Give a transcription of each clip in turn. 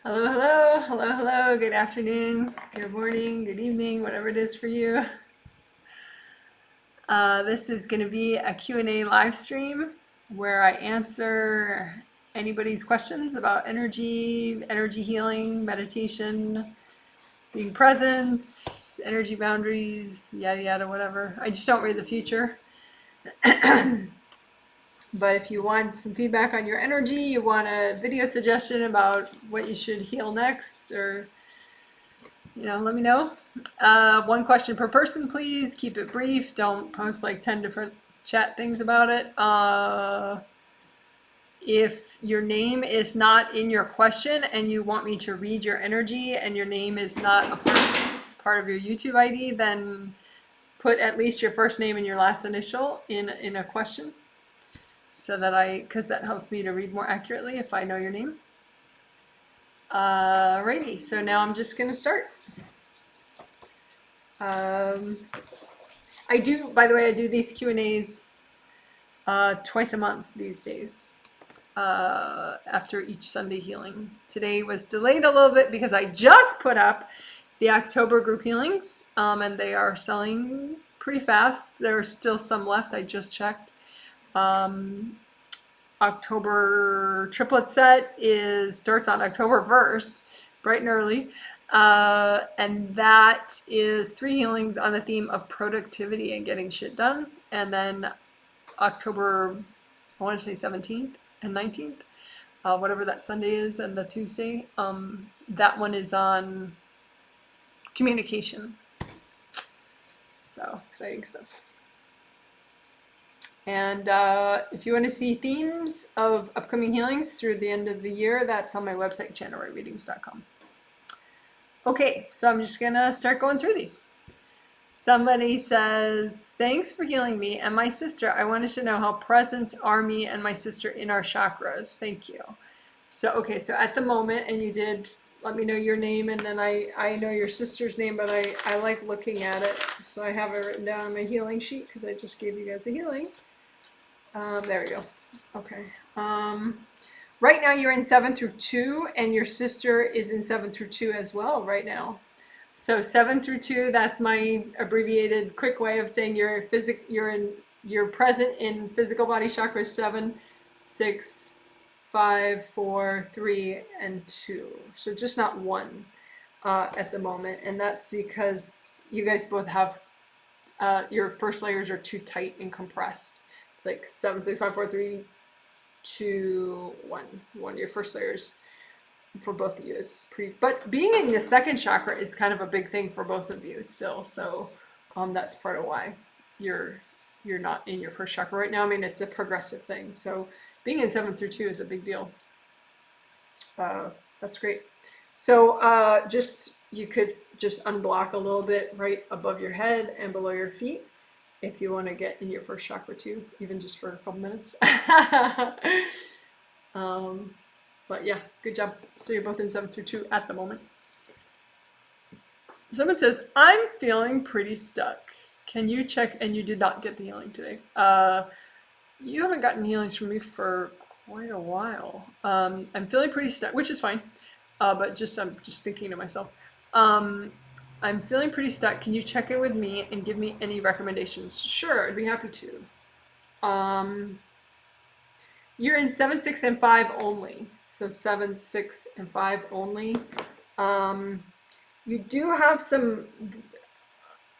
Hello, hello, hello, hello. Good afternoon, good morning, good evening, whatever it is for you. This is going to be a Q&A live stream where I answer anybody's questions about energy healing, meditation, being present, energy boundaries, yada yada, whatever. I just don't read the future. But if you want some feedback on your energy, you want a video suggestion about what you should heal next, or let me know. One question per person, please. Keep it brief. Don't post like 10 different chat things about it. If your name is not in your question and you want me to read your energy and your name is not a part of your YouTube ID, then put at least your first name and your last initial in a question, so that because that helps me to read more accurately if I know your name. Alrighty, so now I'm just going to start. By the way, I do these Q&As twice a month these days, after each Sunday healing. Today was delayed a little bit because I just put up the October group healings, and they are selling pretty fast. There are still some left, I just checked. October triplet set starts on October 1st, bright and early. And that is 3 healings on the theme of productivity and getting shit done. And then October, I want to say 17th and 19th, whatever that Sunday is, and the Tuesday, that one is on communication. So exciting stuff. And if you want to see themes of upcoming healings through the end of the year, that's on my website, channelrightreadings.com. Okay, so I'm just gonna start going through these. Somebody says, thanks for healing me and my sister. I wanted to know how present are me and my sister in our chakras. Thank you. So, okay, so at the moment, and you did let me know your name, and then I know your sister's name, but I like looking at it. So I have it written down on my healing sheet because I just gave you guys a healing. There we go. Okay. Right now you're in 7 through 2, and your sister is in 7 through 2 as well right now. So 7 through 2, that's my abbreviated quick way of saying you're present in physical body chakras 7, 6, 5, 4, 3, and 2. So just not 1 at the moment, and that's because you guys both have your first layers are too tight and compressed. It's like 7, 6, 5, 4, 3, 2, 1. One of your first layers for both of you is pretty, but being in the second chakra is kind of a big thing for both of you still. So that's part of why you're not in your first chakra right now. I mean, it's a progressive thing. So being in 7 through 2 is a big deal. That's great. So you could just unblock a little bit right above your head and below your feet if you want to get in your first chakra too, even just for a couple minutes. But yeah, good job. So you're both in 7 through 2 at the moment. Someone says, I'm feeling pretty stuck. Can you check? And you did not get the healing today. You haven't gotten healings from me for quite a while. I'm feeling pretty stuck, which is fine. But I'm just thinking to myself. I'm feeling pretty stuck. Can you check in with me and give me any recommendations? Sure, I'd be happy to. You're in 7, 6, and 5 only. So 7, 6, and 5 only. You do have some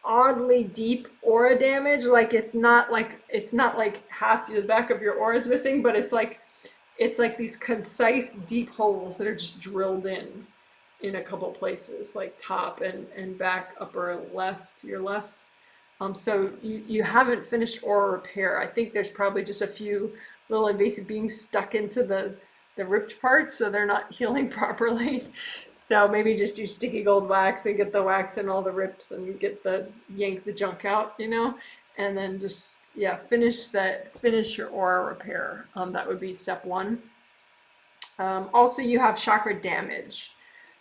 oddly deep aura damage. Like it's not like half the back of your aura is missing, but it's like these concise deep holes that are just drilled in a couple places, like top and back, upper left, your left. So you haven't finished aura repair. I think there's probably just a few little invasive beings stuck into the ripped parts, so they're not healing properly. So maybe just do sticky gold wax and get the wax in all the rips and yank the junk out, and then just, yeah, finish your aura repair. That would be step 1. Also, you have chakra damage.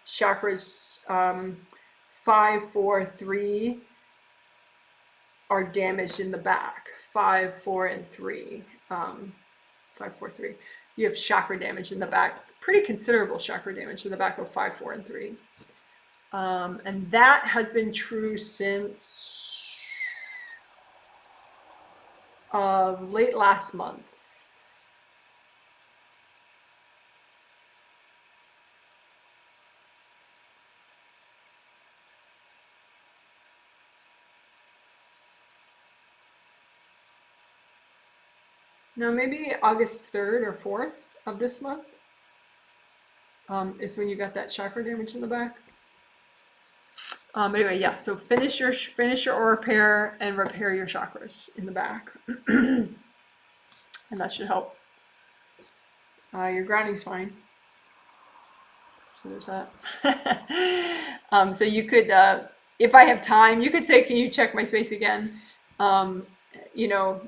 Chakras 5, 4, 3 are damaged in the back. 5, 4, and 3. 5, 4, 3. You have chakra damage in the back, pretty considerable chakra damage to the back of 5, 4, and 3. And that has been true since late last month. No, maybe August 3rd or 4th of this month is when you got that chakra damage in the back. Anyway, yeah, so finish your aura repair and repair your chakras in the back. And that should help. Your grounding's fine. So there's that. So you could, if I have time, you could say, can you check my space again? You know,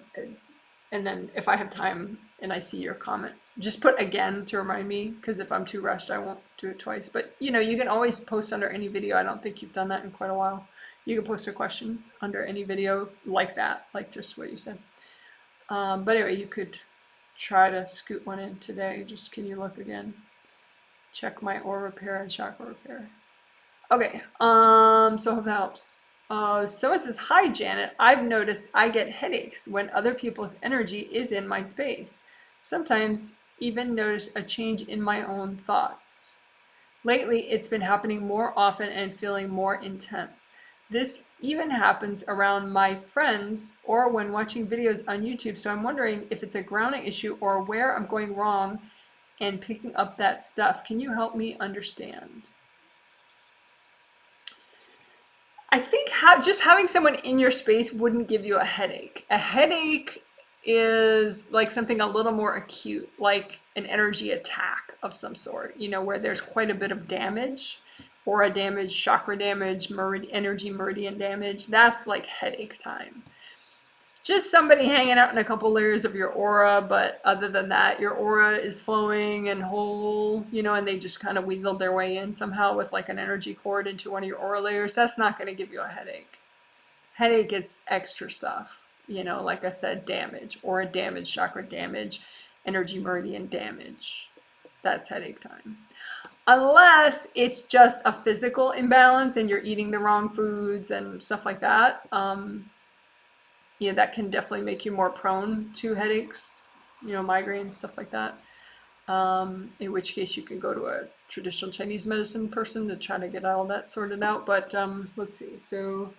and then if I have time and I see your comment, just put again to remind me, because if I'm too rushed, I won't do it twice. But you know, you can always post under any video. I don't think you've done that in quite a while. You can post a question under any video like that, like just what you said. But anyway, you could try to scoot one in today. Just can you look again? Check my aura repair and chakra repair. Okay, so I hope that helps. Someone says, hi Janet, I've noticed I get headaches when other people's energy is in my space. Sometimes even notice a change in my own thoughts. Lately, it's been happening more often and feeling more intense. This even happens around my friends or when watching videos on YouTube, so I'm wondering if it's a grounding issue or where I'm going wrong and picking up that stuff. Can you help me understand? I think just having someone in your space wouldn't give you a headache. A headache is like something a little more acute, like an energy attack of some sort, you know, where there's quite a bit of damage, aura damage, chakra damage, energy meridian damage. That's like headache time. Just somebody hanging out in a couple layers of your aura, but other than that, your aura is flowing and whole, you know, and they just kind of weaseled their way in somehow with like an energy cord into one of your aura layers. That's not going to give you a headache. Headache is extra stuff, you know, like I said, damage, aura damage, chakra damage, energy meridian damage. That's headache time. Unless it's just a physical imbalance and you're eating the wrong foods and stuff like that. You know, that can definitely make you more prone to headaches, you know, migraines, stuff like that. In which case you can go to a traditional Chinese medicine person to try to get all that sorted out. But let's see. So,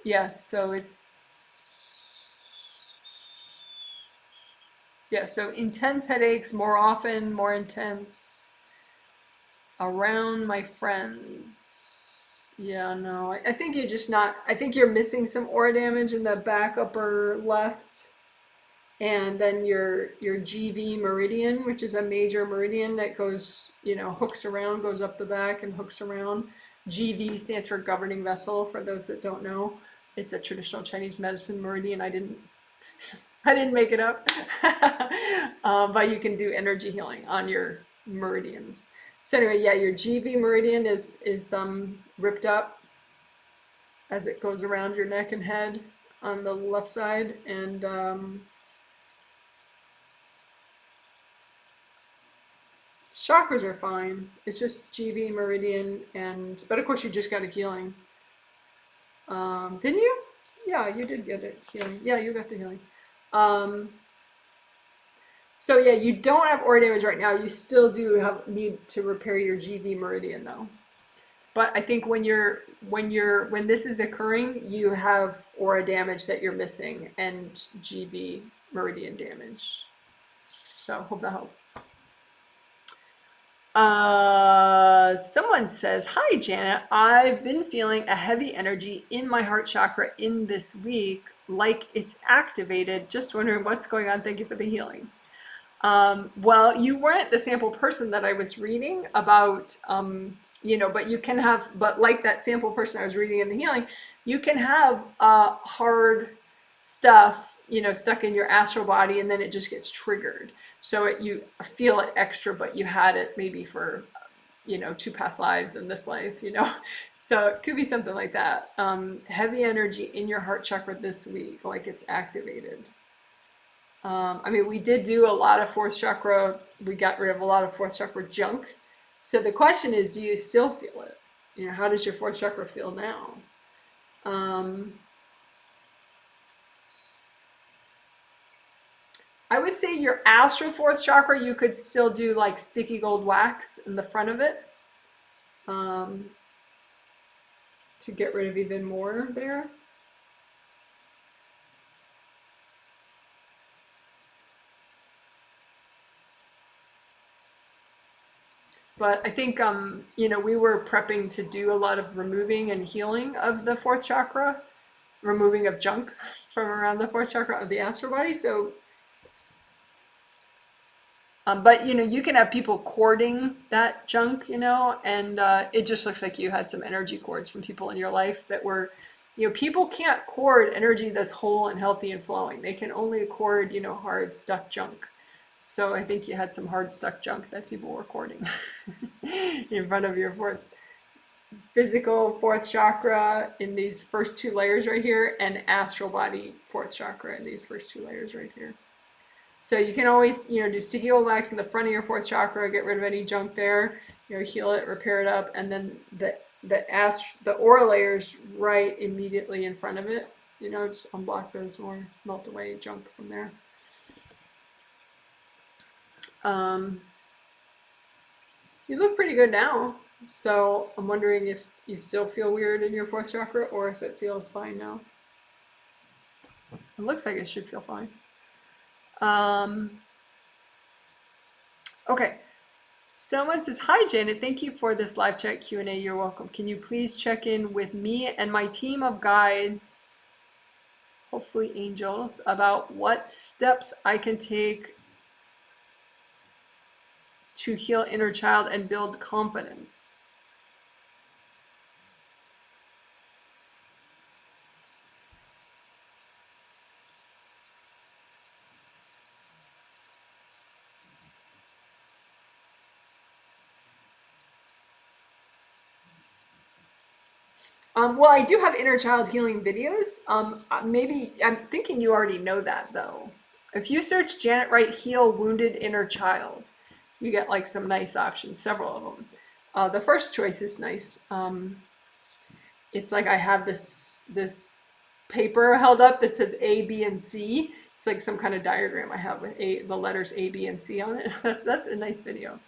yes, so so intense headaches more often, more intense around my friends. Yeah, no, I think you're just not, I think you're missing some aura damage in the back upper left. And then your GV meridian, which is a major meridian that goes, you know, hooks around, goes up the back and hooks around. GV stands for governing vessel, for those that don't know. It's a traditional Chinese medicine meridian. I didn't make it up. But you can do energy healing on your meridians. So anyway, yeah, your GV meridian is ripped up as it goes around your neck and head on the left side, and chakras are fine. It's just GV meridian, but of course you just got a healing. Didn't you? Yeah, you did get it healing. Yeah, you got the healing. So yeah, you don't have aura damage right now. You still do need to repair your GV meridian though. But I think when this is occurring, you have aura damage that you're missing and GV meridian damage. So hope that helps. Someone says, hi Janet, I've been feeling a heavy energy in my heart chakra in this week, like it's activated. Just wondering what's going on. Thank you for the healing. Well, you weren't the sample person that I was reading about, you know, but you can have, but like that sample person I was reading in the healing, you can have hard stuff, you know, stuck in your astral body, and then it just gets triggered. So you feel it extra, but you had it maybe for, you know, 2 past lives and this life, you know. So it could be something like that. Heavy energy in your heart chakra this week, like it's activated. I mean, we did do a lot of fourth chakra. We got rid of a lot of fourth chakra junk. So the question is, do you still feel it? You know, how does your fourth chakra feel now? I would say your astral fourth chakra, you could still do like sticky gold wax in the front of it um, to get rid of even more there. But I think, you know, we were prepping to do a lot of removing and healing of the fourth chakra, removing of junk from around the fourth chakra of the astral body. So, but you know, you can have people cording that junk, you know, and it just looks like you had some energy cords from people in your life that were, you know, people can't cord energy that's whole and healthy and flowing. They can only cord, you know, hard stuck junk. So I think you had some hard stuck junk that people were cording in front of your fourth physical fourth chakra in these first two layers right here, and astral body fourth chakra in these first two layers right here. So you can always, you know, do sticky gold wax in the front of your fourth chakra, get rid of any junk there, you know, heal it, repair it up, and then the aura layers right immediately in front of it. You know, just unblock those more, melt away junk from there. You look pretty good now. So I'm wondering if you still feel weird in your fourth chakra or if it feels fine now. It looks like it should feel fine. Okay. Someone says, hi, Janet. Thank you for this live chat Q&A. You're welcome. Can you please check in with me and my team of guides, hopefully angels, about what steps I can take to heal inner child and build confidence? Well, I do have inner child healing videos. Maybe I'm thinking you already know that though. If you search Janet Wright Heal Wounded Inner Child, you get like some nice options, several of them. The first choice is nice. It's like I have this paper held up that says A, B, and C. It's like some kind of diagram I have with the letters A, B, and C on it. That's a nice video.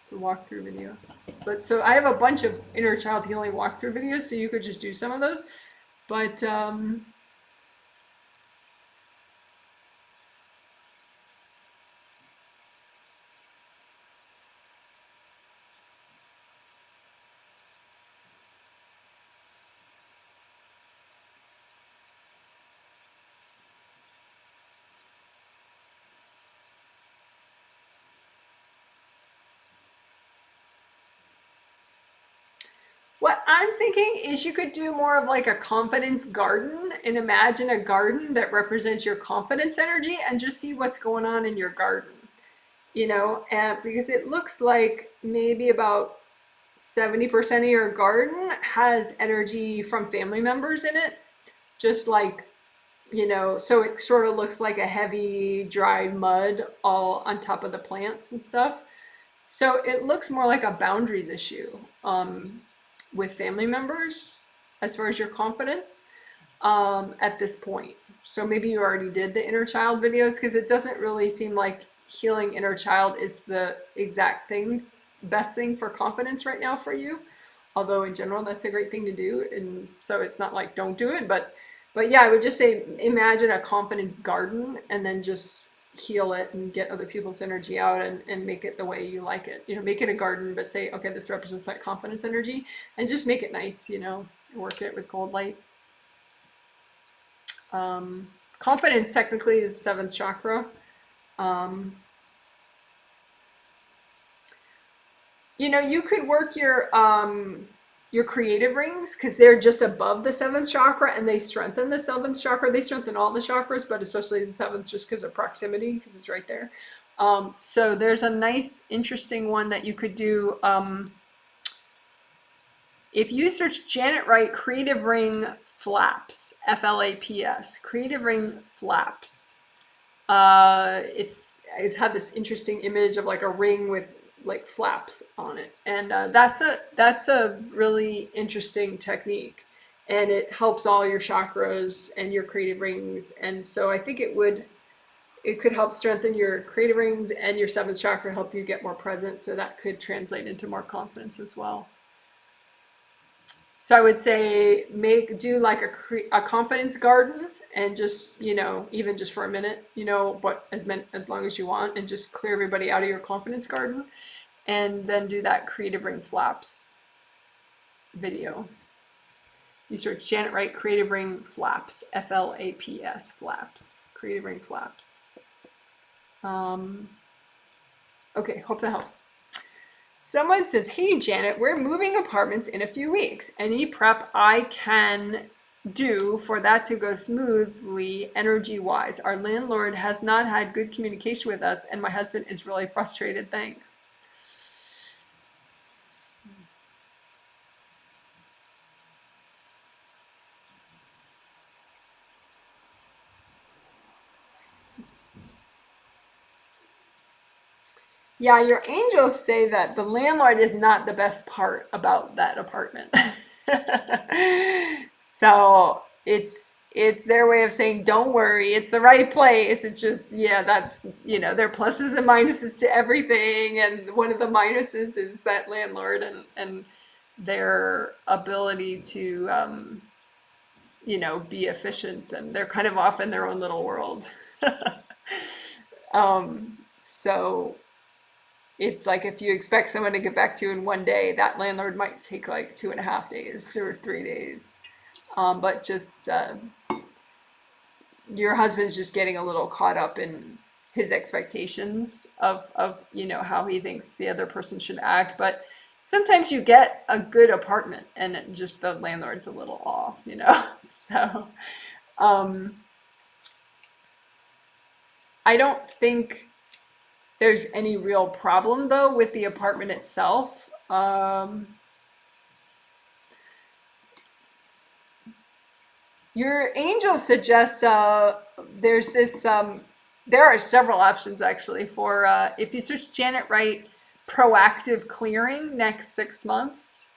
It's a walkthrough video. But so I have a bunch of inner child healing walkthrough videos, so you could just do some of those. But what I'm thinking is you could do more of like a confidence garden and imagine a garden that represents your confidence energy and just see what's going on in your garden, you know, and because it looks like maybe about 70% of your garden has energy from family members in it, just like, you know, so it sort of looks like a heavy dried mud all on top of the plants and stuff. So it looks more like a boundaries issue with family members as far as your confidence at this point. So maybe you already did the inner child videos, because it doesn't really seem like healing inner child is the exact thing, best thing for confidence right now for you. Although in general, that's a great thing to do. And so it's not like don't do it, but yeah, I would just say imagine a confidence garden and then just heal it and get other people's energy out and make it the way you like it. You know, make it a garden, but say, okay, this represents my confidence energy, and just make it nice, you know, work it with gold light. Confidence technically is seventh chakra. You know, you could work your creative rings, because they're just above the seventh chakra and they strengthen the seventh chakra. They strengthen all the chakras, but especially the seventh just because of proximity, because it's right there. So there's a nice, interesting one that you could do. If you search Janet Wright Creative Ring Flaps, Flaps, Creative Ring Flaps, It's had this interesting image of like a ring with like flaps on it, and that's a really interesting technique, and it helps all your chakras and your creative rings. And so I think it could help strengthen your creative rings and your seventh chakra, help you get more present. So that could translate into more confidence as well. So I would say do like a confidence garden, and just, even just for a minute, but as long as you want, and just clear everybody out of your confidence garden, and then do that creative ring flaps video. You search Janet Wright creative ring flaps, FLAPS, flaps, creative ring flaps. Okay, hope that helps. Someone says, hey Janet, we're moving apartments in a few weeks. Any prep I can do for that to go smoothly energy wise? Our landlord has not had good communication with us, and my husband is really frustrated. Thanks. Yeah, your angels say that the landlord is not the best part about that apartment. So it's their way of saying, don't worry, it's the right place. It's just, yeah, that's, there are pluses and minuses to everything. And one of the minuses is that landlord, and their ability to, be efficient, and they're kind of off in their own little world. So it's like, if you expect someone to get back to you in one day, that landlord might take like 2.5 days or 3 days. But just your husband's just getting a little caught up in his expectations of how he thinks the other person should act. But sometimes you get a good apartment and just the landlord's a little off. So I don't think there's any real problem though with the apartment itself. Your angel suggests there's this. There are several options actually for if you search Janet Wright proactive clearing next 6 months.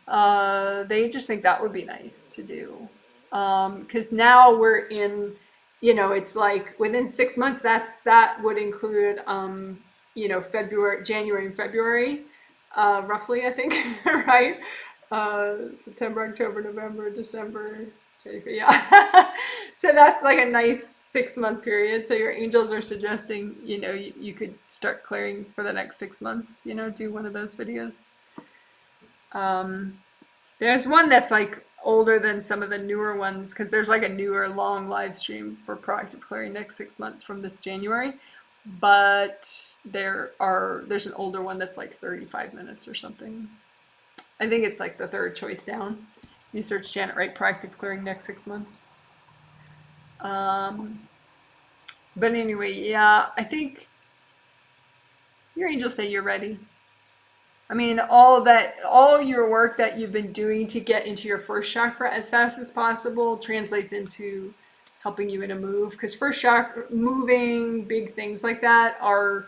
They just think that would be nice to do, because now we're in. It's like within 6 months. That would include February, January, and February, roughly, I think, right? September, October, November, December, January, yeah. So that's like a nice 6-month period. So your angels are suggesting, you could start clearing for the next 6 months, do one of those videos. There's one that's like older than some of the newer ones, because there's like a newer long live stream for proactive clearing next 6 months from this January. But there's an older one that's like 35 minutes or something. I think it's like the third choice down. You search Janet Wright proactive clearing next 6 months. But anyway, yeah, I think your angels say you're ready. I mean, all your work that you've been doing to get into your first chakra as fast as possible translates into helping you in a move. Because first chakra, moving, big things like that are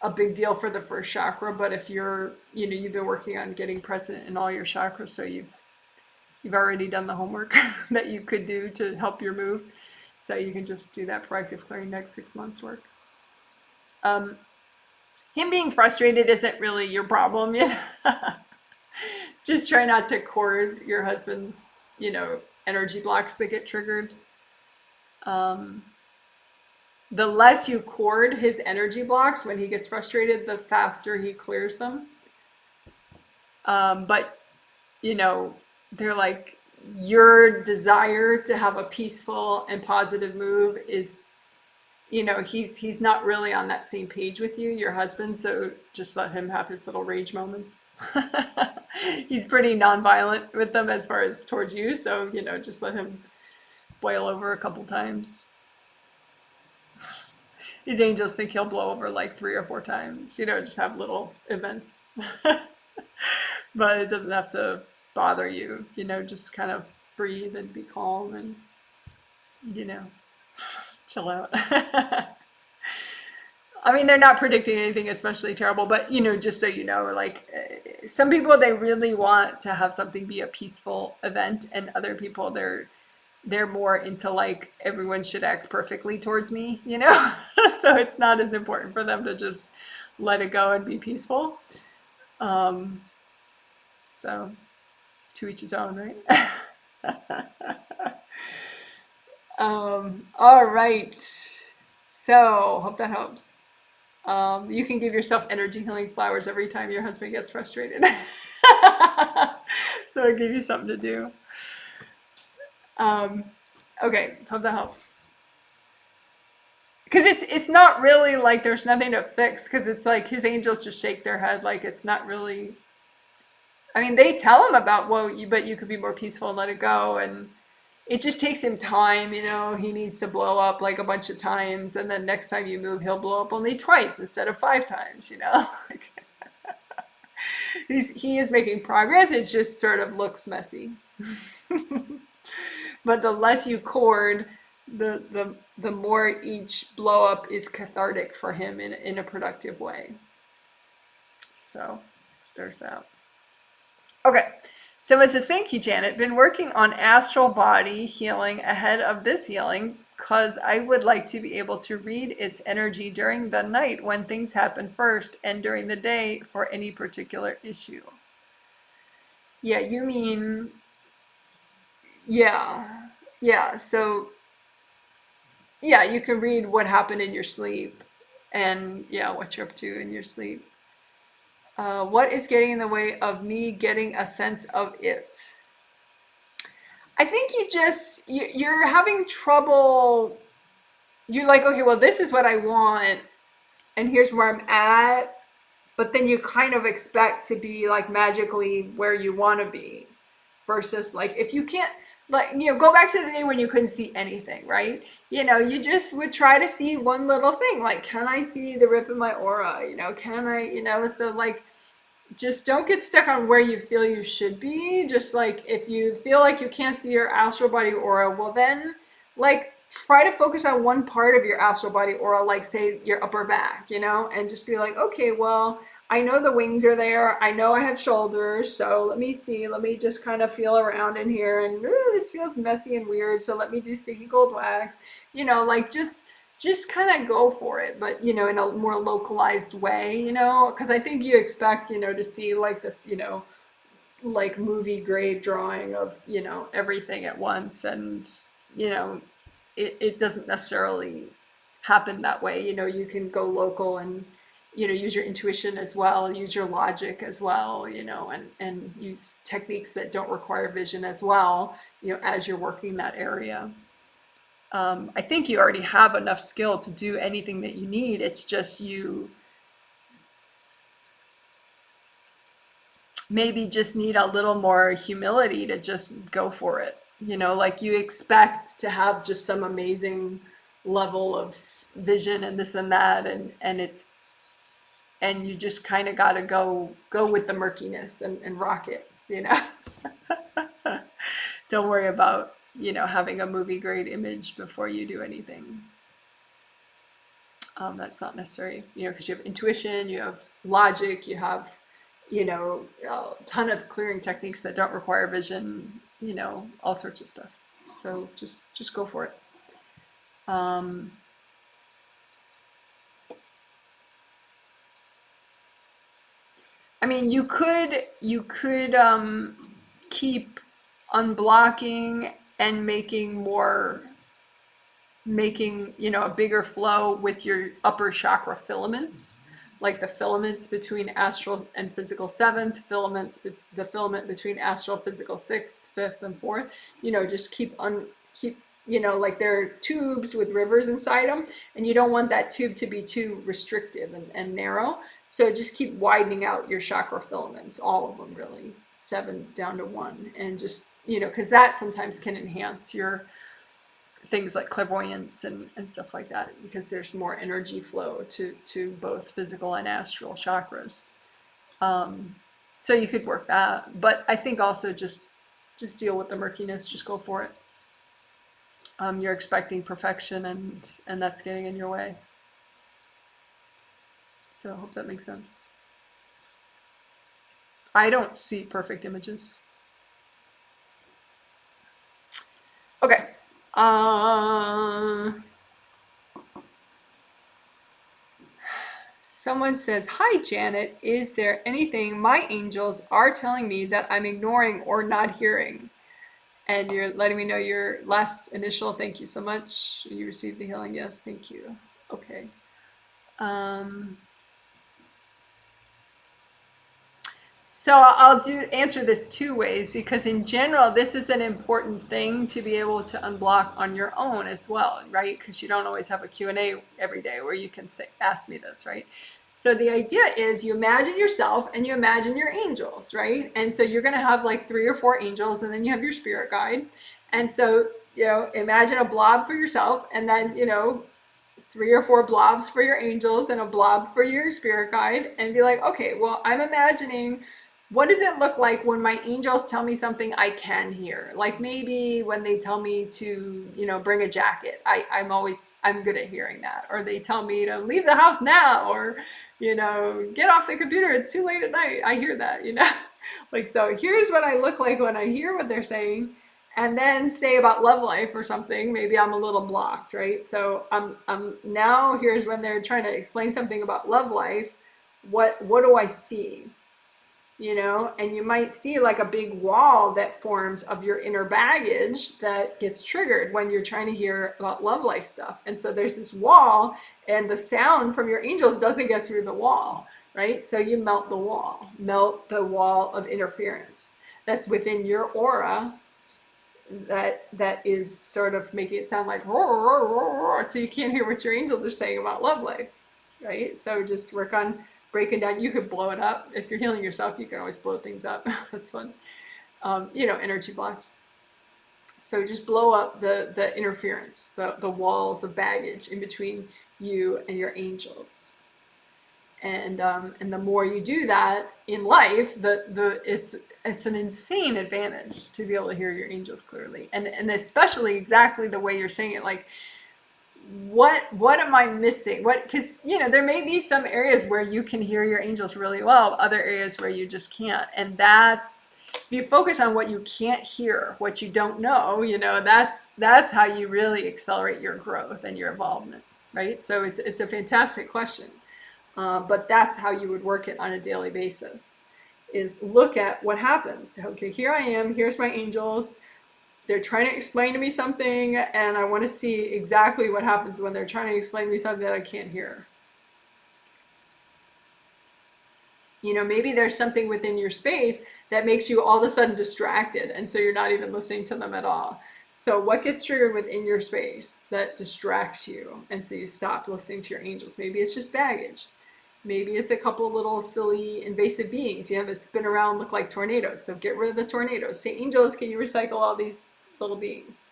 a big deal for the first chakra. But if you've been working on getting present in all your chakras, so you've already done the homework that you could do to help your move. So you can just do that proactive clearing next 6 months work. Him being frustrated isn't really your problem, Just try not to cord your husband's, energy blocks that get triggered. The less you cord his energy blocks when he gets frustrated, the faster he clears them. But, they're like, your desire to have a peaceful and positive move is, he's not really on that same page with you, your husband. So just let him have his little rage moments. He's pretty nonviolent with them as far as towards you. So, just let him boil over a couple times. His angels think he'll blow over like 3 or 4 times, just have little events. But it doesn't have to bother you, just kind of breathe and be calm and, chill out. I mean, they're not predicting anything especially terrible, but just so you know, like some people they really want to have something be a peaceful event, and other people they're more into like everyone should act perfectly towards me, so it's not as important for them to just let it go and be peaceful. Um, so to each his own, right? All right. So hope that helps. You can give yourself energy healing flowers every time your husband gets frustrated. So it'll give you something to do. Okay, hope that helps. Because it's not really like there's nothing to fix, because it's like his angels just shake their head like it's not really. I mean, they tell him about, well, but you could be more peaceful and let it go, and it just takes him time. He needs to blow up like a bunch of times, and then next time you move, he'll blow up only twice instead of 5 times. Like, he is making progress. It just sort of looks messy. But the less you cord, the more each blow up is cathartic for him in a productive way. So there's that. Okay. So it says, thank you, Janet. Been working on astral body healing ahead of this healing because I would like to be able to read its energy during the night when things happen first, and during the day for any particular issue. Yeah, you mean, yeah. Yeah, so yeah, you can read what happened in your sleep and yeah, what you're up to in your sleep. What is getting in the way of me getting a sense of it? I think you're having trouble. You're like, okay, well, this is what I want, and here's where I'm at. But then you kind of expect to be like magically where you want to be, versus like if you can't, like, go back to the day when you couldn't see anything, right? You just would try to see one little thing, like, can I see the rip in my aura? Can I, so like, just don't get stuck on where you feel you should be. Just like if you feel like you can't see your astral body aura, well then like try to focus on one part of your astral body aura, like say your upper back, and just be like, okay, well, I know the wings are there. I know I have shoulders. So let me see. Let me just kind of feel around in here. And this feels messy and weird. So let me do sticky cold wax. Like just kind of go for it, but in a more localized way, because I think you expect, to see like this, like movie grade drawing of, everything at once. And, it doesn't necessarily happen that way. You can go local and, use your intuition as well, use your logic as well, and use techniques that don't require vision as well, as you're working that area. I think you already have enough skill to do anything that you need. It's just you maybe just need a little more humility to just go for it. Like you expect to have just some amazing level of vision and this and that, and you just kind of got to go with the murkiness and rock it. Don't worry about having a movie grade image before you do anything. That's not necessary, because you have intuition, you have logic, you have, a ton of clearing techniques that don't require vision, all sorts of stuff. So just go for it. I mean, you could keep unblocking and making a bigger flow with your upper chakra filaments, like the filaments between astral and physical seventh, the filament between astral physical sixth, fifth, and fourth. Just keep like there are tubes with rivers inside them, and you don't want that tube to be too restrictive and narrow. So just keep widening out your chakra filaments, all of them really, 7 down to 1, and just because that sometimes can enhance your things like clairvoyance and stuff like that, because there's more energy flow to both physical and astral chakras. So you could work that, but I think also just deal with the murkiness, just go for it. You're expecting perfection, and that's getting in your way. So I hope that makes sense. I don't see perfect images. Okay. Someone says, "Hi, Janet. Is there anything my angels are telling me that I'm ignoring or not hearing?" And you're letting me know your last initial. Thank you so much. You received the healing. Yes, thank you. Okay. Um, So I'll answer this two ways, because in general, this is an important thing to be able to unblock on your own as well, right? Because you don't always have a Q&A every day where you can say, ask me this, right? So the idea is you imagine yourself and you imagine your angels, right? And so you're going to have like 3 or 4 angels, and then you have your spirit guide. And so, imagine a blob for yourself, and then, 3 or 4 blobs for your angels and a blob for your spirit guide, and be like, okay, well, I'm imagining, what does it look like when my angels tell me something I can hear? Like maybe when they tell me to, bring a jacket, I'm good at hearing that. Or they tell me to leave the house now, or, get off the computer, it's too late at night. I hear that, like, so here's what I look like when I hear what they're saying. And then say about love life or something, maybe I'm a little blocked, right? So I'm now, here's when they're trying to explain something about love life. What do I see? And you might see like a big wall that forms of your inner baggage that gets triggered when you're trying to hear about love life stuff. And so there's this wall, and the sound from your angels doesn't get through the wall, right? So you melt the wall of interference that's within your aura, that is sort of making it sound like roar, roar, roar, roar, so you can't hear what your angels are saying about love life, right? So just work on breaking down. You could blow it up. If you're healing yourself, you can always blow things up. That's fun. Energy blocks. So just blow up the interference, the walls of baggage in between you and your angels. And the more you do that in life, it's an insane advantage to be able to hear your angels clearly, and especially exactly the way you're saying it. Like, what am I missing? Because there may be some areas where you can hear your angels really well, other areas where you just can't, and that's, if you focus on what you can't hear, what you don't know, that's how you really accelerate your growth and your involvement, right? So it's a fantastic question. But that's how you would work it on a daily basis, is look at what happens. Okay, here I am, here's my angels. They're trying to explain to me something, and I want to see exactly what happens when they're trying to explain to me something that I can't hear. Maybe there's something within your space that makes you all of a sudden distracted, and so you're not even listening to them at all. So what gets triggered within your space that distracts you, and so you stop listening to your angels? Maybe it's just baggage. Maybe it's a couple little silly invasive beings, that spin around, look like tornadoes. So get rid of the tornadoes. Say, angels, can you recycle all these little beings?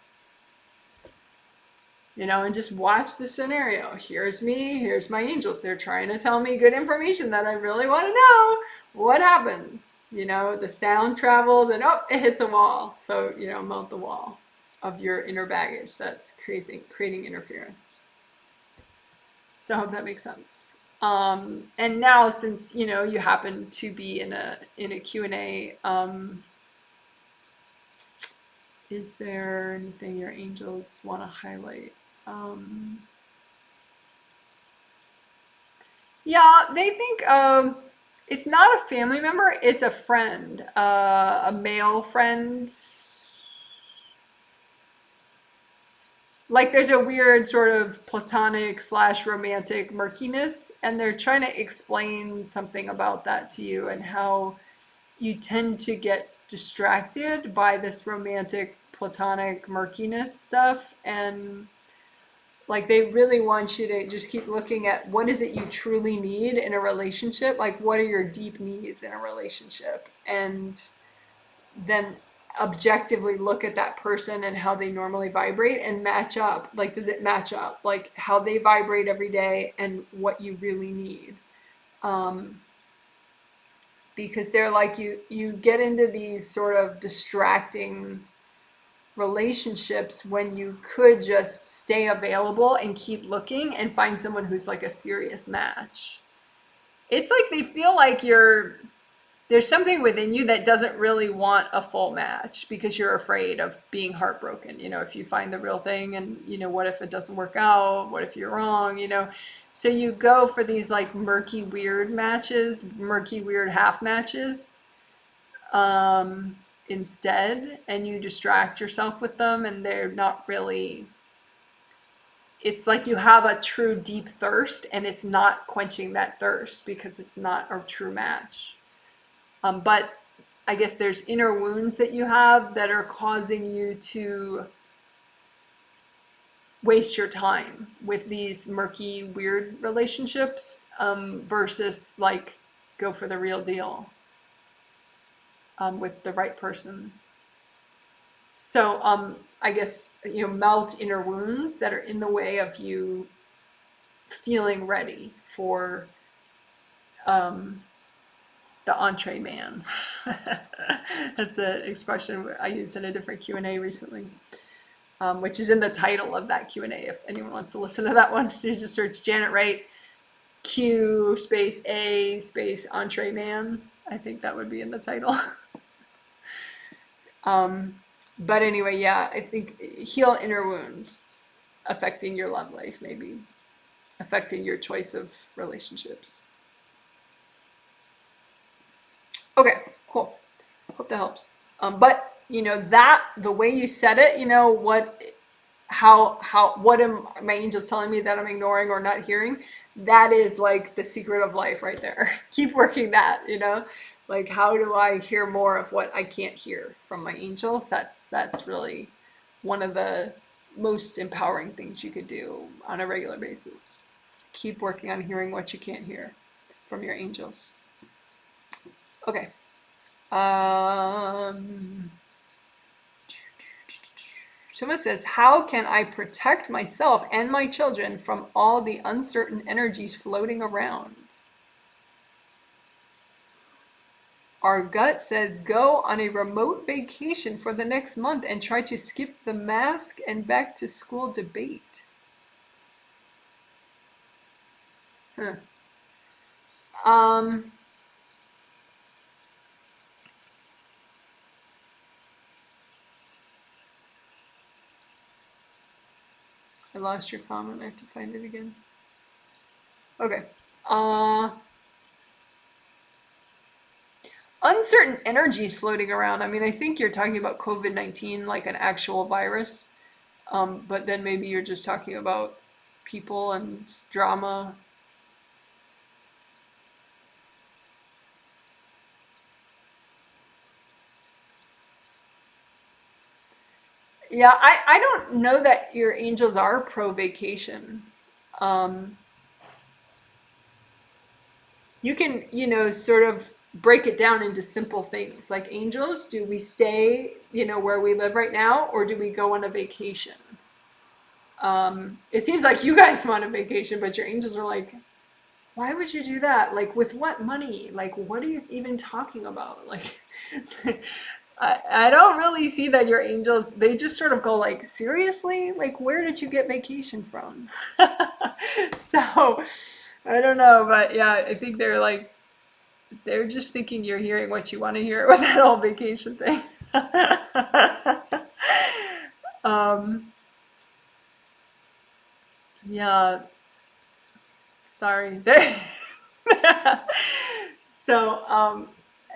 And just watch the scenario. Here's me, here's my angels. They're trying to tell me good information that I really want to know. What happens? The sound travels, and it hits a wall. So, melt the wall of your inner baggage that's creating interference. So I hope that makes sense. And now, since you happen to be in a Q&A, is there anything your angels want to highlight? Yeah, they think it's not a family member, it's a friend, a male friend. Like, there's a weird sort of platonic / romantic murkiness, and they're trying to explain something about that to you, and how you tend to get distracted by this romantic platonic murkiness stuff. And like, they really want you to just keep looking at what is it you truly need in a relationship. Like, what are your deep needs in a relationship? And then objectively look at that person and how they normally vibrate, and match up. Like, does it match up? Like, how they vibrate every day and what you really need. Because they're like, you get into these sort of distracting relationships when you could just stay available and keep looking and find someone who's like a serious match. It's like they feel like there's something within you that doesn't really want a full match because you're afraid of being heartbroken. If you find the real thing and, what if it doesn't work out? What if you're wrong? So you go for these like murky, weird matches, murky, weird half matches instead, and you distract yourself with them, and they're not really. It's like you have a true deep thirst and it's not quenching that thirst because it's not a true match. But I guess there's inner wounds that you have that are causing you to waste your time with these murky, weird relationships versus like go for the real deal with the right person. So I guess, melt inner wounds that are in the way of you feeling ready for the entree man. That's an expression I used in a different Q&A recently, which is in the title of that Q&A. If anyone wants to listen to that one, you just search Janet Wright, Q space A space entree man. I think that would be in the title. But anyway, yeah, I think heal inner wounds affecting your love life, maybe affecting your choice of relationships. Okay, cool. Hope that helps. But that the way you said it, what am my angels telling me that I'm ignoring or not hearing? That is like the secret of life right there. Keep working that, like how do I hear more of what I can't hear from my angels? That's really one of the most empowering things you could do on a regular basis. Just keep working on hearing what you can't hear from your angels. Okay. Someone says, how can I protect myself and my children from all the uncertain energies floating around? Our gut says, go on a remote vacation for the next month and try to skip the mask and back to school debate. Huh. I lost your comment. I have to find it again. Okay. Uncertain energies floating around. I mean, I think you're talking about COVID-19, like an actual virus. But then maybe you're just talking about people and drama. Yeah, I don't know that your angels are pro vacation. You can, sort of break it down into simple things. Like angels, do we stay, where we live right now, or do we go on a vacation? It seems like you guys want a vacation, but your angels are like, why would you do that? Like, with what money? Like, what are you even talking about? Like, I don't really see that your angels, they just sort of go like, seriously? Like, where did you get vacation from? So, I don't know, but yeah, I think they're just thinking you're hearing what you want to hear with that whole vacation thing. Yeah, sorry. So,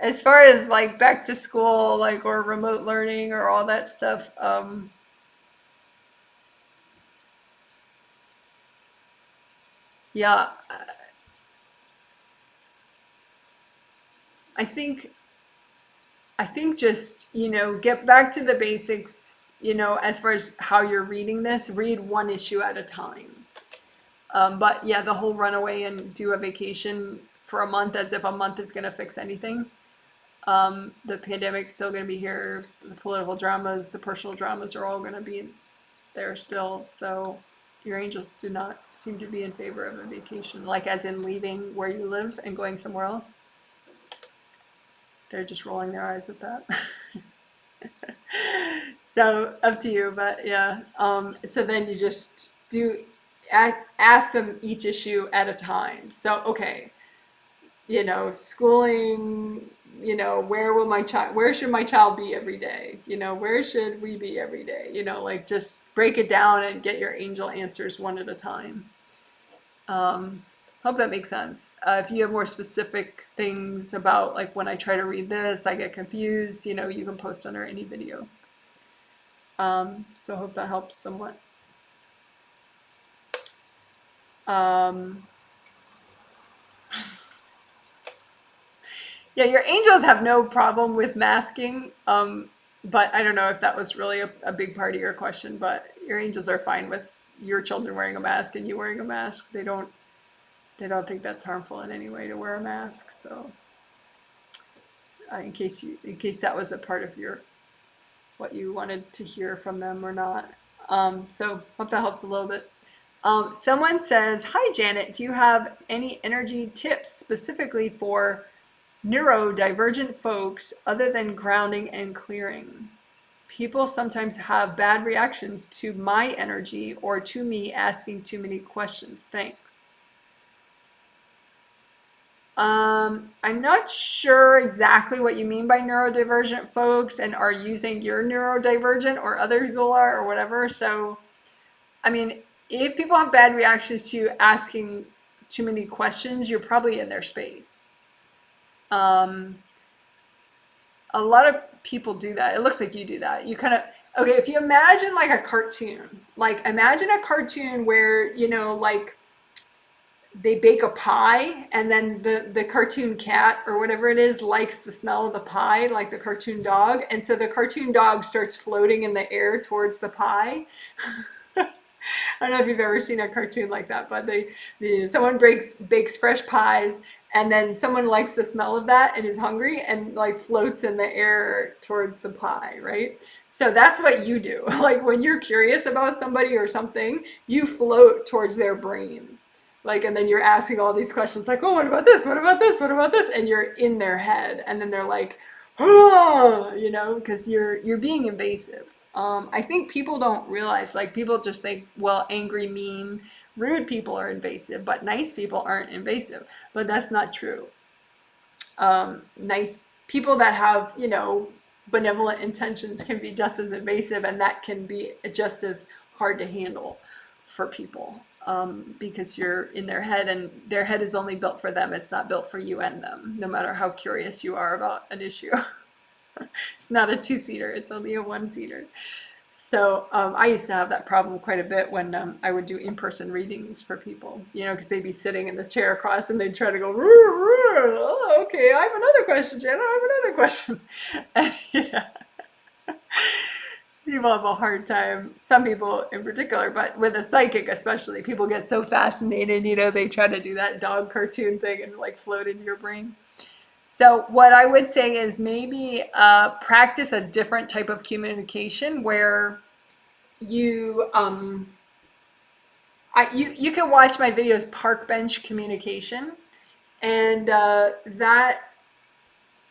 as far as like back to school, like, or remote learning or all that stuff, yeah, I think just, get back to the basics, as far as how you're reading this, read one issue at a time. But yeah, the whole run away and do a vacation for a month as if a month is going to fix anything. The pandemic's still going to be here. The political dramas, the personal dramas are all going to be there still. So your angels do not seem to be in favor of a vacation, like as in leaving where you live and going somewhere else. They're just rolling their eyes at that. So up to you, but yeah. So then you just ask them each issue at a time. So okay, schooling, where should my child be every day? Where should we be every day? Like just break it down and get your angel answers one at a time. Um, Hope that makes sense. If you have more specific things about like when I try to read this, I get confused, you can post under any video. So I hope that helps somewhat. Um, yeah, your angels have no problem with masking. But I don't know if that was really a big part of your question, but your angels are fine with your children wearing a mask and you wearing a mask. They don't think that's harmful in any way to wear a mask. So in case that was a part of what you wanted to hear from them or not. So hope that helps a little bit. Someone says, "Hi Janet, do you have any energy tips specifically for neurodivergent folks other than grounding and clearing? People sometimes have bad reactions to my energy or to me asking too many questions. Thanks." I'm not sure exactly what you mean by neurodivergent folks and are using your neurodivergent or other people are or whatever. So, I mean, if people have bad reactions to you asking too many questions, you're probably in their space. Um, a lot of people do that. It looks like you do that. You kind of, okay, if you imagine like a cartoon, like imagine a cartoon where, like they bake a pie and then the cartoon cat or whatever it is likes the smell of the pie, like the cartoon dog. And so the cartoon dog starts floating in the air towards the pie. I don't know if you've ever seen a cartoon like that, but someone bakes fresh pies, and then someone likes the smell of that and is hungry and like floats in the air towards the pie, right? So that's what you do. Like when you're curious about somebody or something, you float towards their brain. Like, and then you're asking all these questions like, oh, what about this? What about this? What about this? And you're in their head. And then they're like, oh, because you're being invasive. I think people don't realize, like people just think, well, angry, mean, rude people are invasive, but nice people aren't invasive. But that's not true. Nice people that have, benevolent intentions can be just as invasive, and that can be just as hard to handle for people because you're in their head, and their head is only built for them. It's not built for you and them, no matter how curious you are about an issue. It's not a two-seater, it's only a one-seater. So I used to have that problem quite a bit when I would do in-person readings for people, because they'd be sitting in the chair across and they'd try to go, "Roo, roo. Oh, okay, I have another question, Jenna, I have another question." And, people have a hard time, some people in particular, but with a psychic especially, people get so fascinated, they try to do that dog cartoon thing and like float into your brain. So what I would say is maybe practice a different type of communication where you you can watch my videos, park bench communication, and that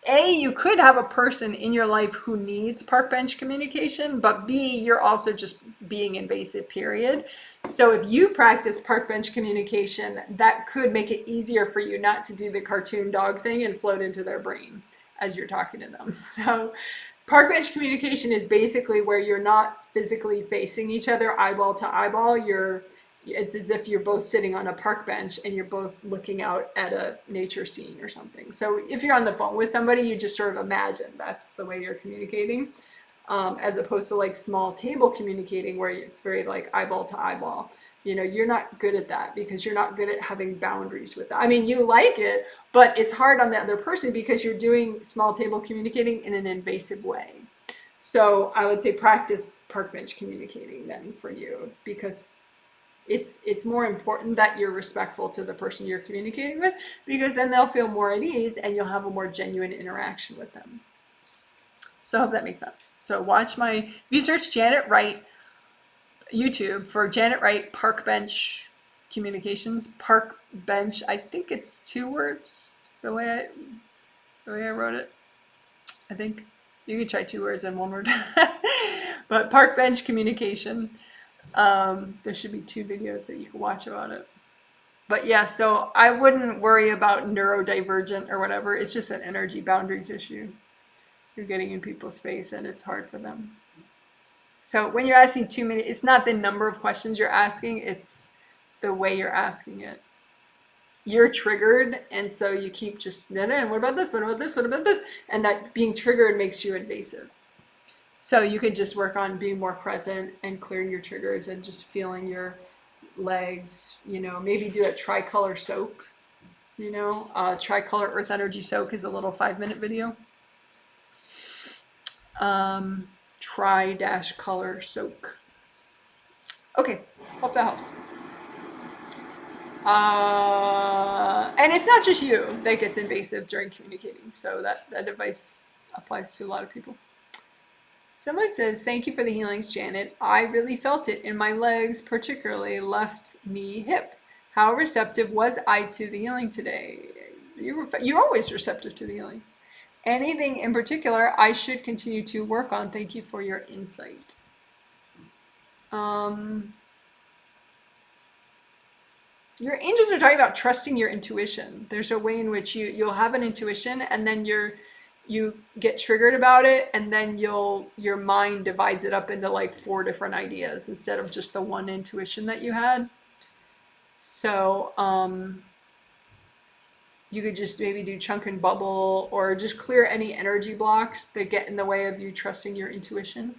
you could have a person in your life who needs park bench communication, but B, you're also just being invasive, period. So if you practice park bench communication, that could make it easier for you not to do the cartoon dog thing and float into their brain as you're talking to them. So park bench communication is basically where you're not physically facing each other eyeball to eyeball. It's as if you're both sitting on a park bench and you're both looking out at a nature scene or something. So if you're on the phone with somebody, you just sort of imagine that's the way you're communicating, as opposed to like small table communicating where it's very like eyeball to eyeball. You're not good at that because you're not good at having boundaries with that. I mean, you like it, but it's hard on the other person because you're doing small table communicating in an invasive way. So I would say practice park bench communicating then for you, because it's more important that you're respectful to the person you're communicating with, because then they'll feel more at ease and you'll have a more genuine interaction with them. So I hope that makes sense. So if you search Janet Wright, YouTube for Janet Wright Park Bench Communications, Park Bench, I think it's 2 words, the way I wrote it. I think you could try 2 words and 1 word. But park bench communication, there should be 2 videos that you can watch about it. But yeah, so I wouldn't worry about neurodivergent or whatever. It's just an energy boundaries issue. You're getting in people's space and it's hard for them. So when you're asking too many, it's not the number of questions you're asking, it's the way you're asking it. You're triggered, and so you keep just, what about this? What about this? What about this? And that being triggered makes you invasive. So you could just work on being more present and clearing your triggers and just feeling your legs, maybe do a tricolor soak, tricolor earth energy soak is a little 5-minute video. Tri-color soak. Okay, hope that helps. And it's not just you that gets invasive during communicating, so that advice applies to a lot of people. Someone says, thank you for the healings, Janet. I really felt it in my legs, particularly left knee, hip. How receptive was I to the healing today? You're always receptive to the healings. Anything in particular I should continue to work on? Thank you for your insight. Your angels are talking about trusting your intuition. There's a way in which you'll have an intuition, and then you get triggered about it, and then your mind divides it up into like 4 different ideas instead of just the one intuition that you had. So you could just maybe do chunk and bubble, or just clear any energy blocks that get in the way of you trusting your intuition.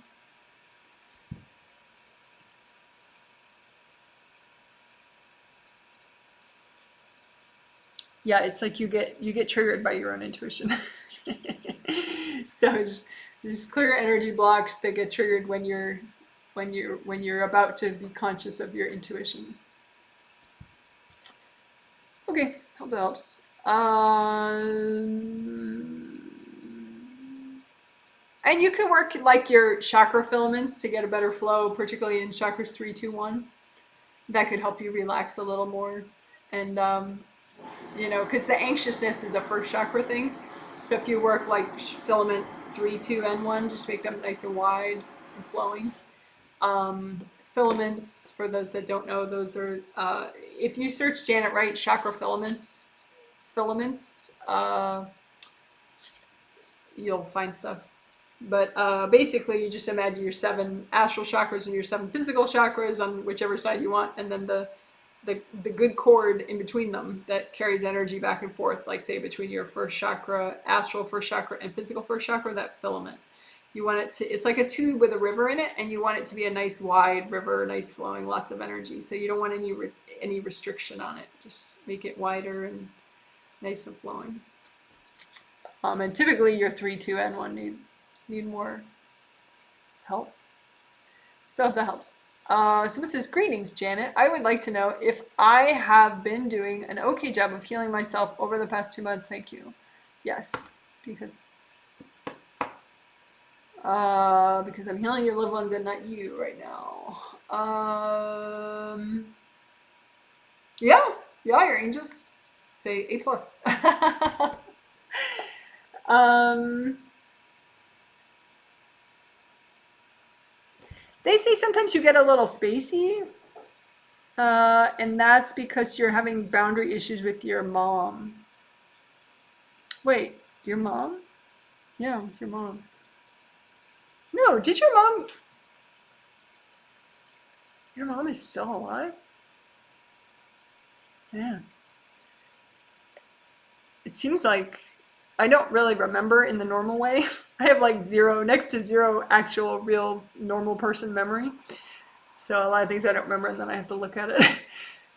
Yeah, it's like you get triggered by your own intuition. So just clear energy blocks that get triggered when you're about to be conscious of your intuition. Okay, hope that helps. And you can work like your chakra filaments to get a better flow, particularly in chakras 3, 2, 1. That could help you relax a little more. And because the anxiousness is a first chakra thing. So if you work like filaments 3, 2, and 1, just make them nice and wide and flowing. Filaments, for those that don't know, those are, if you search Janet Wright chakra filaments, you'll find stuff. But basically, you just imagine your 7 astral chakras and your 7 physical chakras on whichever side you want, and then the good cord in between them that carries energy back and forth, like say between your first chakra, astral first chakra, and physical first chakra, that filament. You want it to, it's like a tube with a river in it, and you want it to be a nice wide river, nice flowing, lots of energy. So you don't want any restriction on it. Just make it wider and nice and flowing. And typically your 3, 2, and 1 need more help. So if that helps. Someone says, greetings, Janet. I would like to know if I have been doing an okay job of healing myself over the past 2 months. Thank you. Yes, because I'm healing your loved ones and not you right now. Yeah, your angels say A+. They say sometimes you get a little spacey, and that's because you're having boundary issues with your mom. Wait, your mom? Yeah, your mom. No, did your mom... Your mom is still alive? Man. It seems like... I don't really remember in the normal way. I have like next to zero actual real normal person memory. So a lot of things I don't remember, and then I have to look at it.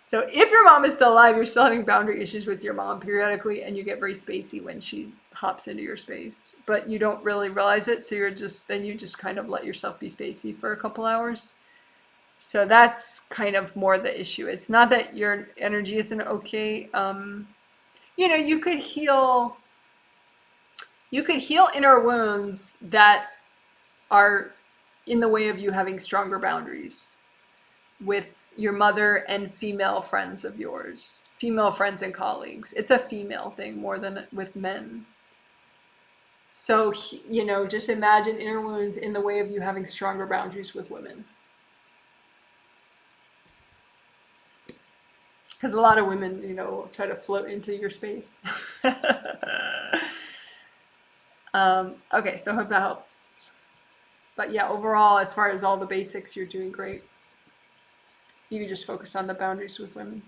So if your mom is still alive, you're still having boundary issues with your mom periodically, and you get very spacey when she hops into your space. But you don't really realize it, so you just kind of let yourself be spacey for a couple hours. So that's kind of more the issue. It's not that your energy isn't okay. You could heal... You could heal inner wounds that are in the way of you having stronger boundaries with your mother and female friends of yours, female friends and colleagues. It's a female thing more than with men. So, you know, just imagine inner wounds in the way of you having stronger boundaries with women. Because a lot of women, you know, try to float into your space. Okay, so I hope that helps. But yeah, overall, as far as all the basics, you're doing great. You can just focus on the boundaries with women.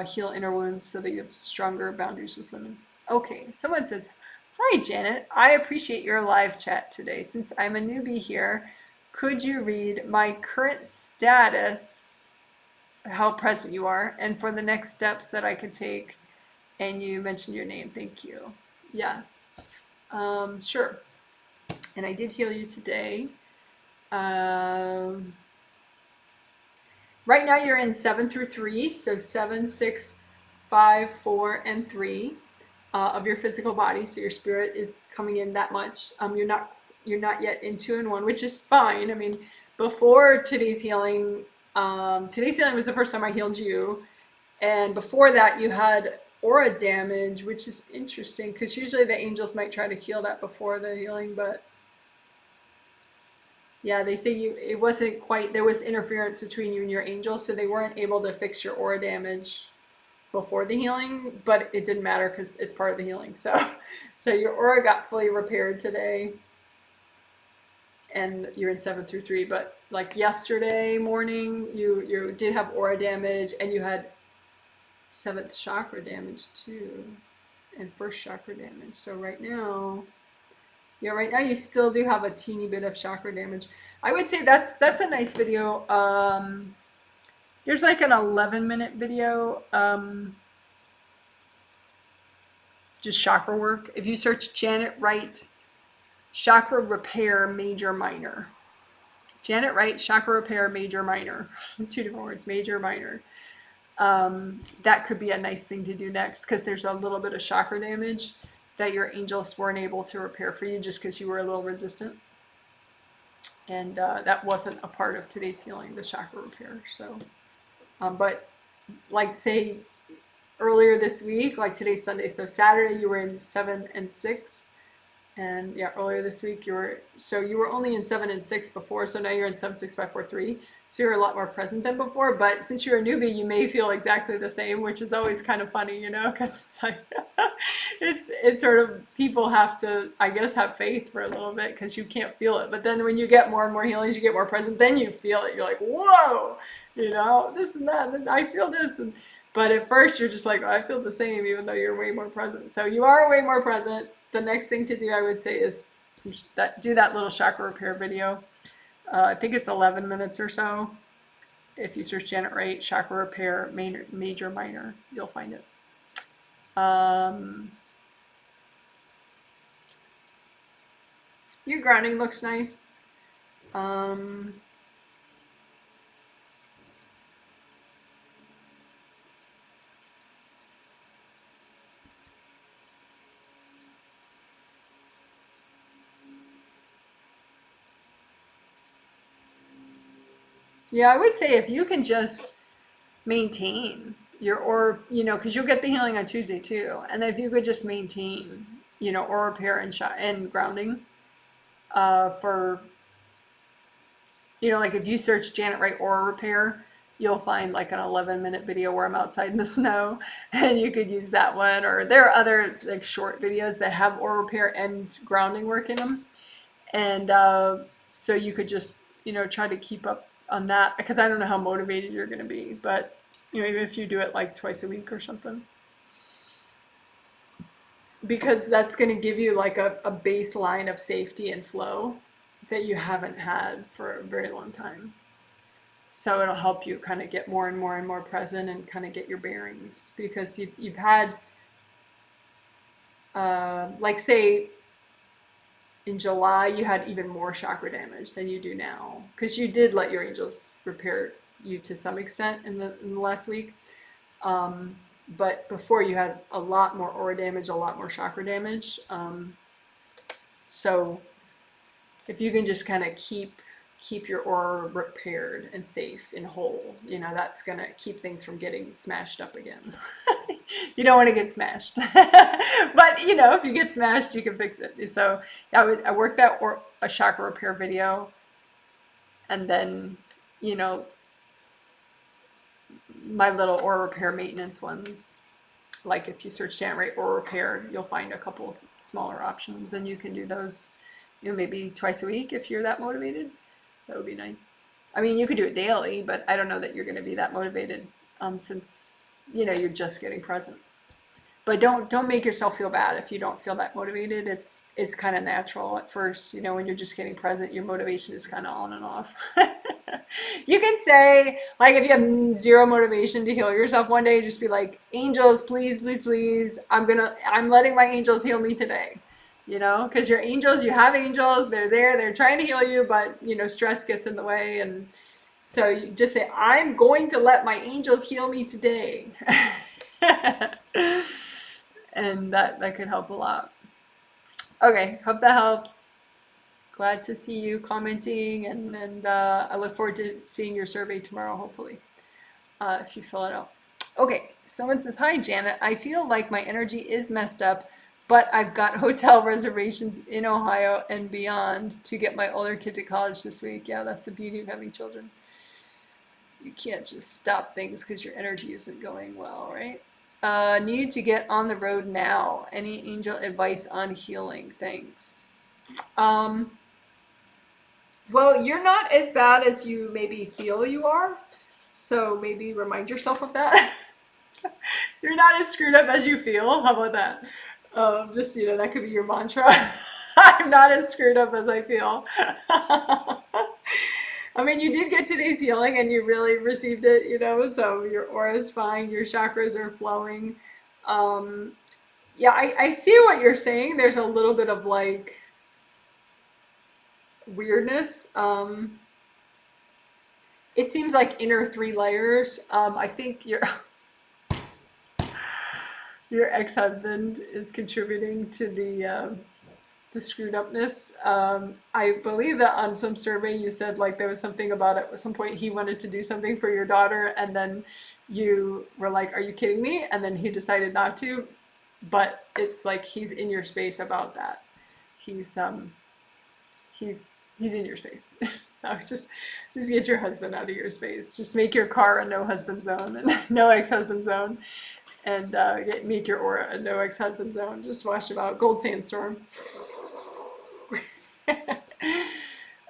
Heal inner wounds so that you have stronger boundaries with women. Okay, someone says, "Hi Janet, I appreciate your live chat today. Since I'm a newbie here, could you read my current status, how present you are, and for the next steps that I could take?" And you mentioned your name. Thank you. Yes, sure. And I did heal you today. Um, right now you're in 7 through 3, so 7, 6, 5, 4, and 3 of your physical body. So your spirit is coming in that much. You're not yet in 2 and 1, which is fine. I mean, before today's healing was the first time I healed you, and before that you had aura damage, which is interesting because usually the angels might try to heal that before the healing, but yeah, they say it wasn't quite, there was interference between you and your angels, so they weren't able to fix your aura damage before the healing, but it didn't matter because it's part of the healing. So your aura got fully repaired today, and you're in 7 through 3. But like yesterday morning, you did have aura damage, and you had 7th chakra damage too, and 1st chakra damage. So right now you still do have a teeny bit of chakra damage. I would say that's a nice video. There's like an 11-minute video, just chakra work. If you search Janet Wright, chakra repair, major, minor. Janet Wright, chakra repair, major, minor. 2 different words, major, minor. That could be a nice thing to do next because there's a little bit of chakra damage that your angels weren't able to repair for you just because you were a little resistant. And that wasn't a part of today's healing, the chakra repair. So, but like say earlier this week, like today's Sunday, so Saturday you were in 7 and 6, and yeah, earlier this week you were only in 7 and 6 before, so now you're in 7, 6, 5, 4, 3. So you're a lot more present than before. But since you're a newbie, you may feel exactly the same, which is always kind of funny, you know, because it's like it's sort of, people have to, I guess, have faith for a little bit because you can't feel it. But then when you get more and more healings, you get more present, then you feel it. You're like, whoa, you know, this and that, and I feel this. But at first you're just like, oh, I feel the same, even though you're way more present. So you are way more present. The next thing to do, I would say, is do that little chakra repair video. I think it's 11 minutes or so. If you search Janet Wright, chakra repair, major, minor, you'll find it. Your grounding looks nice. Yeah, I would say if you can just maintain or you know, because you'll get the healing on Tuesday too, and if you could just maintain, you know, aura repair and grounding, for, you know, like if you search Janet Wright aura repair, you'll find like an 11-minute video where I'm outside in the snow, and you could use that one. Or there are other like short videos that have aura repair and grounding work in them, and so you could just, you know, try to keep up on that, because I don't know how motivated you're going to be, but you know, even if you do it like twice a week or something, because that's going to give you like a baseline of safety and flow that you haven't had for a very long time. So it'll help you kind of get more and more and more present and kind of get your bearings, because you've had, like say in July, you had even more chakra damage than you do now, because you did let your angels repair you to some extent in the last week. But before, you had a lot more aura damage, a lot more chakra damage. So if you can just kind of keep your aura repaired and safe and whole, you know, that's gonna keep things from getting smashed up again. You don't want to get smashed. But you know, if you get smashed, you can fix it. So I worked that or a chakra repair video, and then you know my little aura repair maintenance ones. Like if you search January aura repair, you'll find a couple smaller options, and you can do those, you know, maybe twice a week if you're that motivated. That would be nice. I mean, you could do it daily, but I don't know that you're going to be that motivated, since you know you're just getting present. But don't make yourself feel bad if you don't feel that motivated. It's kind of natural at first, you know, when you're just getting present, your motivation is kind of on and off. You can say, like, if you have zero motivation to heal yourself one day, just be like, angels, please, please, please, I'm letting my angels heal me today. You know, because your angels, you have angels, they're there, they're trying to heal you, but you know, stress gets in the way. And so you just say, I'm going to let my angels heal me today. And that could help a lot. Okay, hope that helps. Glad to see you commenting, and I look forward to seeing your survey tomorrow, hopefully, if you fill it out. Okay, someone says, hi, Janet. I feel like my energy is messed up, but I've got hotel reservations in Ohio and beyond to get my older kid to college this week. Yeah, that's the beauty of having children. You can't just stop things because your energy isn't going well, right? Need to get on the road now. Any angel advice on healing? Thanks. Well, you're not as bad as you maybe feel you are. So maybe remind yourself of that. You're not as screwed up as you feel. How about that? Just, you know, that could be your mantra. I'm not as screwed up as I feel. I mean, you did get today's healing and you really received it, you know, so your aura is fine, your chakras are flowing. Yeah, I see what you're saying. There's a little bit of like weirdness. It seems like inner 3 layers. I think your ex-husband is contributing to the screwed upness. I believe that on some survey you said like there was something about it at some point he wanted to do something for your daughter, and then you were like, are you kidding me? And then he decided not to. But it's like he's in your space about that. He's in your space. So just get your husband out of your space. Just make your car a no husband zone and no ex-husband zone, and make your aura a no ex-husband zone. Just wash him out. Gold sandstorm.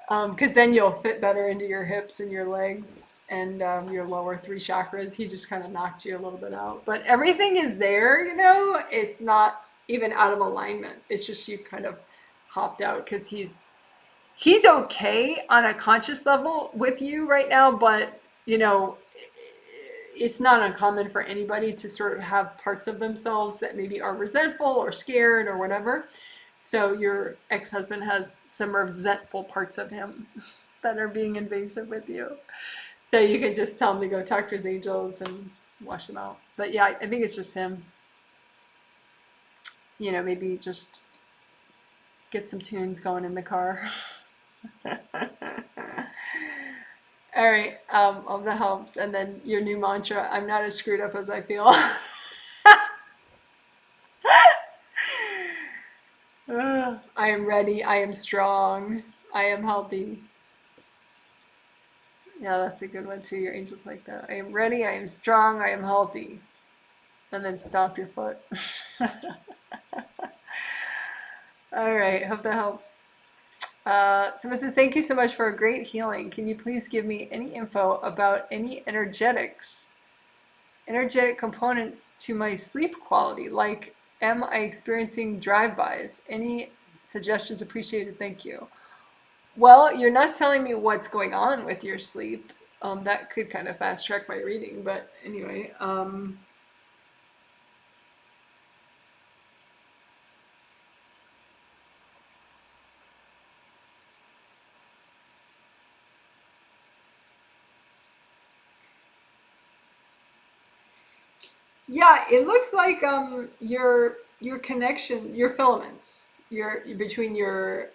Because then you'll fit better into your hips and your legs and your lower 3 chakras. He just kind of knocked you a little bit out. But everything is there, you know. It's not even out of alignment. It's just you kind of hopped out because he's okay on a conscious level with you right now. But, you know, it's not uncommon for anybody to sort of have parts of themselves that maybe are resentful or scared or whatever. So your ex-husband has some resentful parts of him that are being invasive with you. So you can just tell him to go talk to his angels and wash them out. But yeah, I think it's just him. You know, maybe just get some tunes going in the car. All right, all that helps. And then your new mantra, I'm not as screwed up as I feel. I am ready, I am strong, I am healthy. Yeah, that's a good one too. Your angels like that. I am ready, I am strong, I am healthy. And then stomp your foot. All right, hope that helps. Someone says, thank you so much for a great healing. Can you please give me any info about any energetic components to my sleep quality? Like, am I experiencing drive-bys? Any suggestions appreciated? Thank you. Well, you're not telling me what's going on with your sleep. That could kind of fast track my reading, but anyway. Yeah, it looks like your connection, your filaments, your between your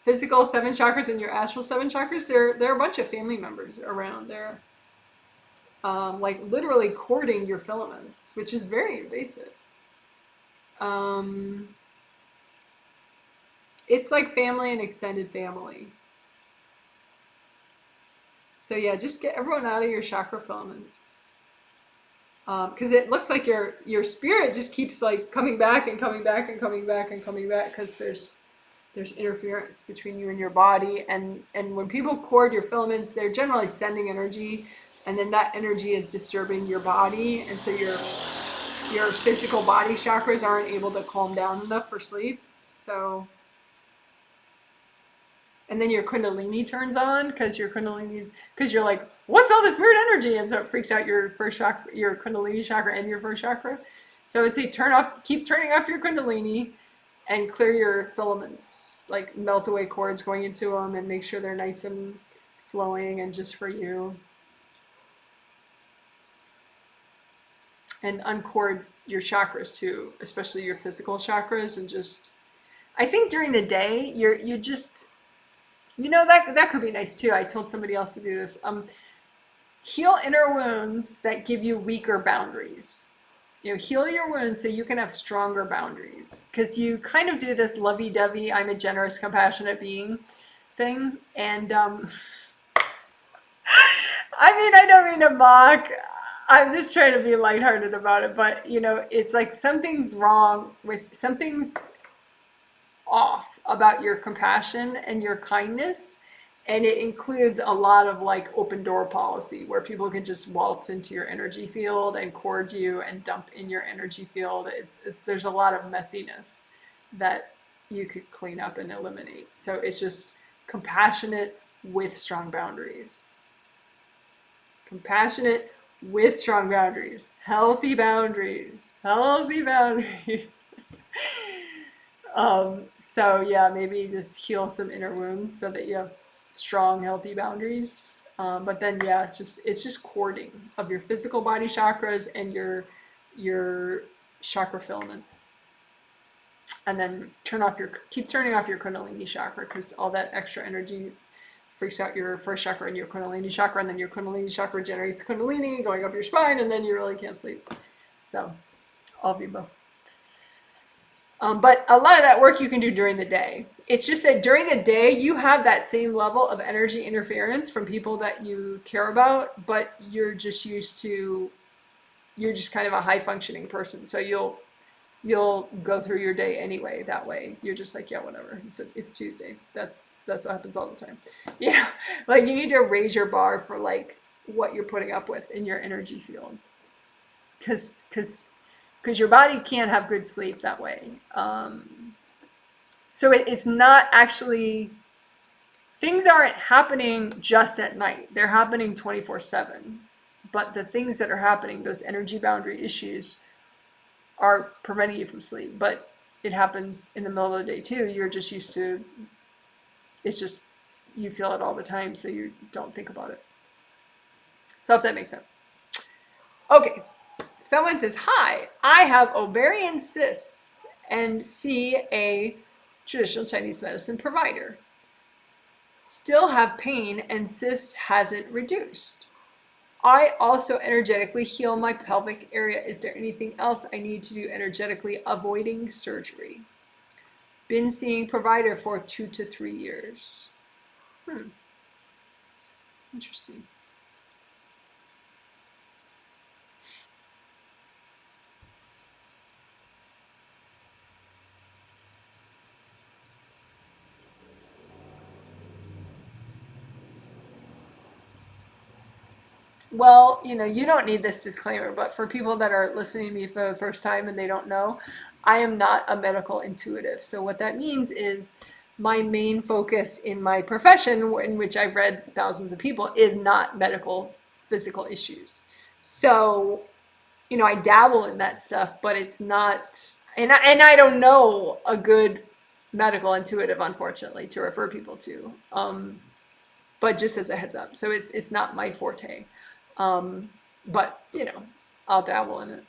physical 7 chakras and your astral 7 chakras. There are a bunch of family members around there. like literally cording your filaments, which is very invasive. Um, it's like family and extended family. So yeah, just get everyone out of your chakra filaments. Because it looks like your spirit just keeps like coming back and coming back and coming back and coming back because there's interference between you and your body, and when people cord your filaments, they're generally sending energy, and then that energy is disturbing your body, and so your physical body chakras aren't able to calm down enough for sleep. So, and then your kundalini turns on because you're like, what's all this weird energy? And so it freaks out your first chakra, your kundalini chakra, and your first chakra. So I'd say keep turning off your kundalini, and clear your filaments, like melt away cords going into them, and make sure they're nice and flowing and just for you. And uncord your chakras too, especially your physical chakras, and just I think during the day you just that could be nice too. I told somebody else to do this. Heal inner wounds that give you weaker boundaries. Heal your wounds so you can have stronger boundaries. Because you kind of do this lovey-dovey, I'm a generous, compassionate being thing. And I mean, I don't mean to mock. I'm just trying to be lighthearted about it. But, it's like something's off about your compassion and your kindness, and it includes a lot of like open door policy where people can just waltz into your energy field and cord you and dump in your energy field. There's a lot of messiness that you could clean up and eliminate. So it's just compassionate with strong boundaries. Compassionate with strong boundaries. Healthy boundaries. Healthy boundaries. So yeah, maybe just heal some inner wounds so that you have strong, healthy boundaries. But then yeah, it's just cording of your physical body chakras and your chakra filaments. And then keep turning off your kundalini chakra, because all that extra energy freaks out your first chakra and your kundalini chakra, and then your kundalini chakra generates kundalini going up your spine, and then you really can't sleep. So all of you both. But a lot of that work you can do during the day. It's just that during the day, you have that same level of energy interference from people that you care about, but you're just kind of a high functioning person. So you'll go through your day anyway that way. You're just like, yeah, whatever. It's Tuesday. That's what happens all the time. Yeah. Like you need to raise your bar for like what you're putting up with in your energy field. Because your body can't have good sleep that way. So it's not actually, things aren't happening just at night. They're happening 24/7. But the things that are happening, those energy boundary issues, are preventing you from sleep. But it happens in the middle of the day too. You're just used to, it's just, you feel it all the time, so you don't think about it. So if that makes sense. Okay. Someone says, hi, I have ovarian cysts and see a traditional Chinese medicine provider. Still have pain and cyst hasn't reduced. I also energetically heal my pelvic area. Is there anything else I need to do energetically avoiding surgery? Been seeing provider for 2 to 3 years. Interesting. Well, you don't need this disclaimer, but for people that are listening to me for the first time and they don't know, I am not a medical intuitive. So what that means is my main focus in my profession, in which I've read thousands of people, is not medical physical issues. So, I dabble in that stuff, but it's not, and I don't know a good medical intuitive, unfortunately, to refer people to. But just as a heads up, so it's not my forte. But I'll dabble in it.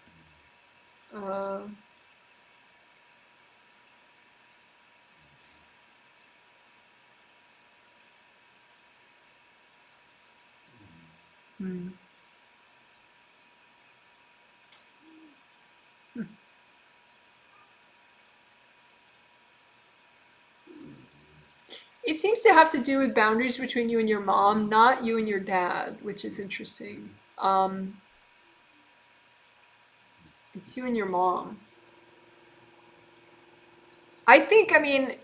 It seems to have to do with boundaries between you and your mom, not you and your dad, which is interesting. It's you and your mom. I think, I mean,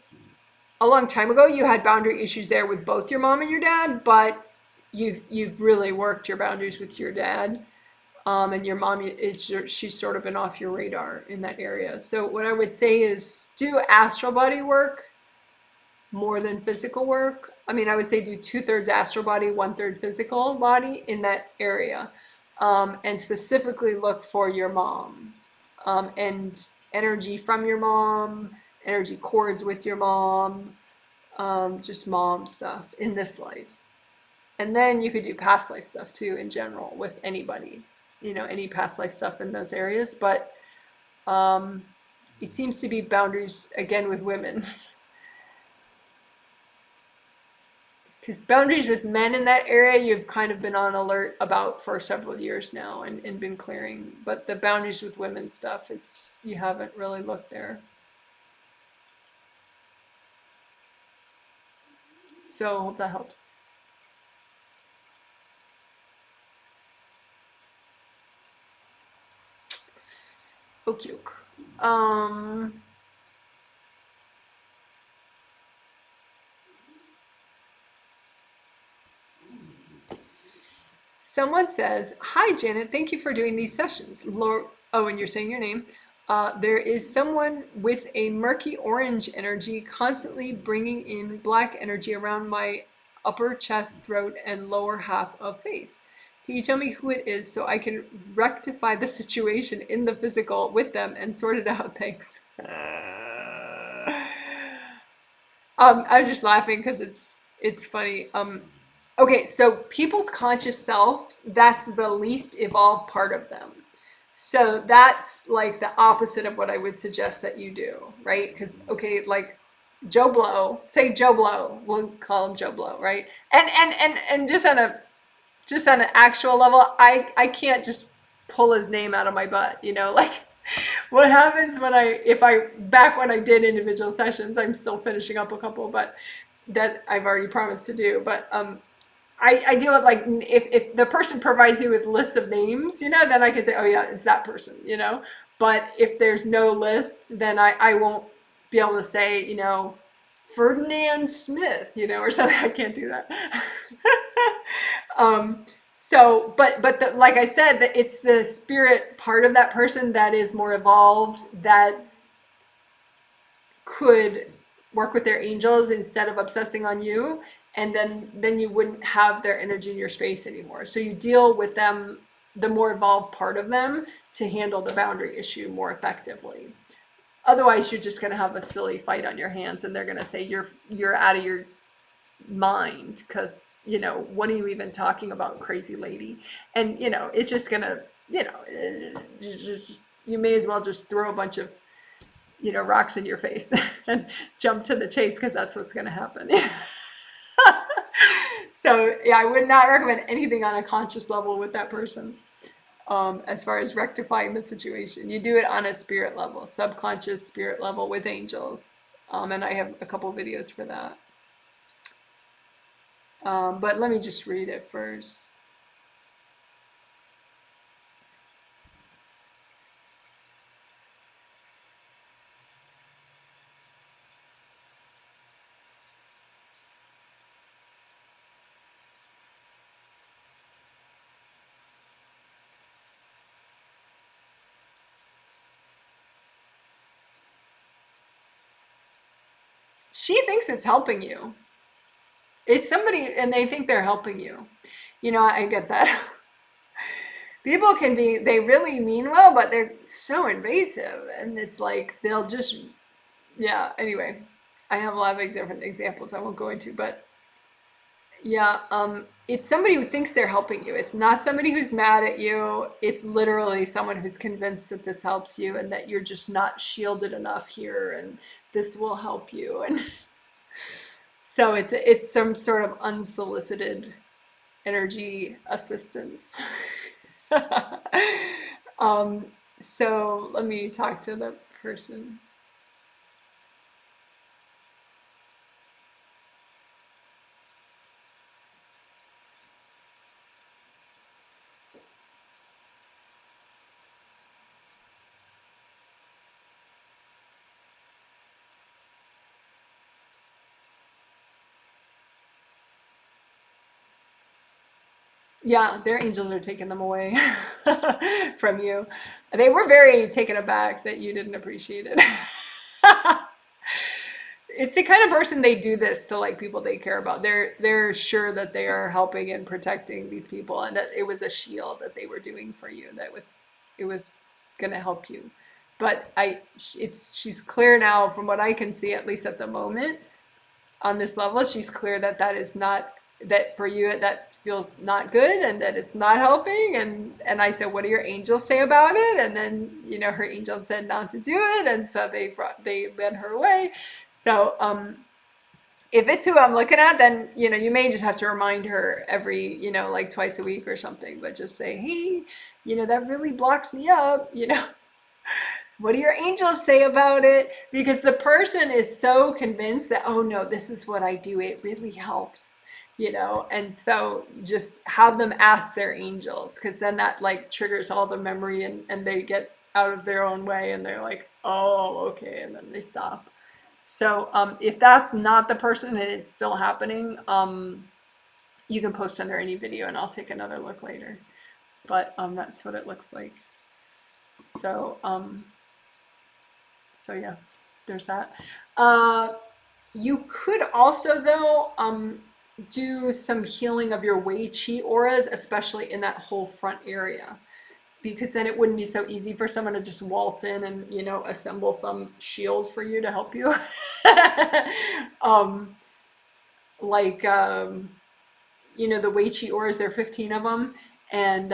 a long time ago you had boundary issues there with both your mom and your dad, but you've really worked your boundaries with your dad. And your mom is she's sort of been off your radar in that area. So what I would say is do astral body work more than physical work. I mean, I would say do 2/3 astral body, 1/3 physical body in that area, and specifically look for your mom, and energy from your mom, energy cords with your mom, just mom stuff in this life. And then you could do past life stuff too in general with anybody, any past life stuff in those areas. But um, it seems to be boundaries again with women. Because boundaries with men in that area, you've kind of been on alert about for several years now and been clearing. But the boundaries with women stuff is, you haven't really looked there. So I hope that helps. Okay. Um, Someone says, "Hi, Janet. Thank you for doing these sessions." Oh, and you're saying your name. There is someone with a murky orange energy constantly bringing in black energy around my upper chest, throat, and lower half of face. Can you tell me who it is so I can rectify the situation in the physical with them and sort it out? Thanks. I'm just laughing because it's funny. Okay, so people's conscious self, that's the least evolved part of them. So that's like the opposite of what I would suggest that you do, right? Because okay, like Joe Blow, say Joe Blow, we'll call him Joe Blow, right? And just on an actual level, I can't just pull his name out of my butt, like what happens when back when I did individual sessions, I'm still finishing up a couple, but that I've already promised to do. But I deal with like if the person provides you with lists of names, then I can say, oh yeah, it's that person, But if there's no list, then I won't be able to say, Ferdinand Smith, or something. I can't do that. Like I said, that it's the spirit part of that person that is more evolved, that could work with their angels instead of obsessing on you, and then you wouldn't have their energy in your space anymore. So you deal with them, the more evolved part of them, to handle the boundary issue more effectively. Otherwise, you're just going to have a silly fight on your hands, and they're going to say you're out of your mind because what are you even talking about, crazy lady? And it's just going to you may as well just throw a bunch of rocks in your face and jump to the chase, because that's what's going to happen. So yeah, I would not recommend anything on a conscious level with that person. As far as rectifying the situation, you do it on a spirit level, subconscious spirit level with angels. And I have a couple videos for that. But let me just read it first. She thinks it's helping you. It's somebody, and they think they're helping you. I get that. People they really mean well, but they're so invasive, and it's like they'll just, yeah. Anyway, I have a lot of different examples I won't go into, but yeah, it's somebody who thinks they're helping you. It's not somebody who's mad at you. It's literally someone who's convinced that this helps you and that you're just not shielded enough here, and this will help you. And so it's some sort of unsolicited energy assistance. So let me talk to the person. Yeah, their angels are taking them away from you. They were very taken aback that you didn't appreciate it. It's the kind of person they do this to, like, people they care about. They're sure that they are helping and protecting these people, and that it was a shield that they were doing for you. That was it was going to help you. But she's clear now from what I can see, at least at the moment, on this level. She's clear that that is not, that for you that feels not good and that it's not helping. And I said, what do your angels say about it? And then, her angels said not to do it, and so they led her away. So if it's who I'm looking at, then you may just have to remind her every, like twice a week or something, but just say, hey, that really blocks me up. What do your angels say about it? Because the person is so convinced that, oh no, this is what I do, it really helps, and so just have them ask their angels, because then that, like, triggers all the memory, and they get out of their own way, and they're like, oh, okay, and then they stop. So if that's not the person and it's still happening, you can post under any video and I'll take another look later. But that's what it looks like. So so yeah, there's that. You could also, though, do some healing of your Wei Qi auras, especially in that whole front area, because then it wouldn't be so easy for someone to just waltz in and, assemble some shield for you to help you. Like, the Wei Qi auras, there are 15 of them, and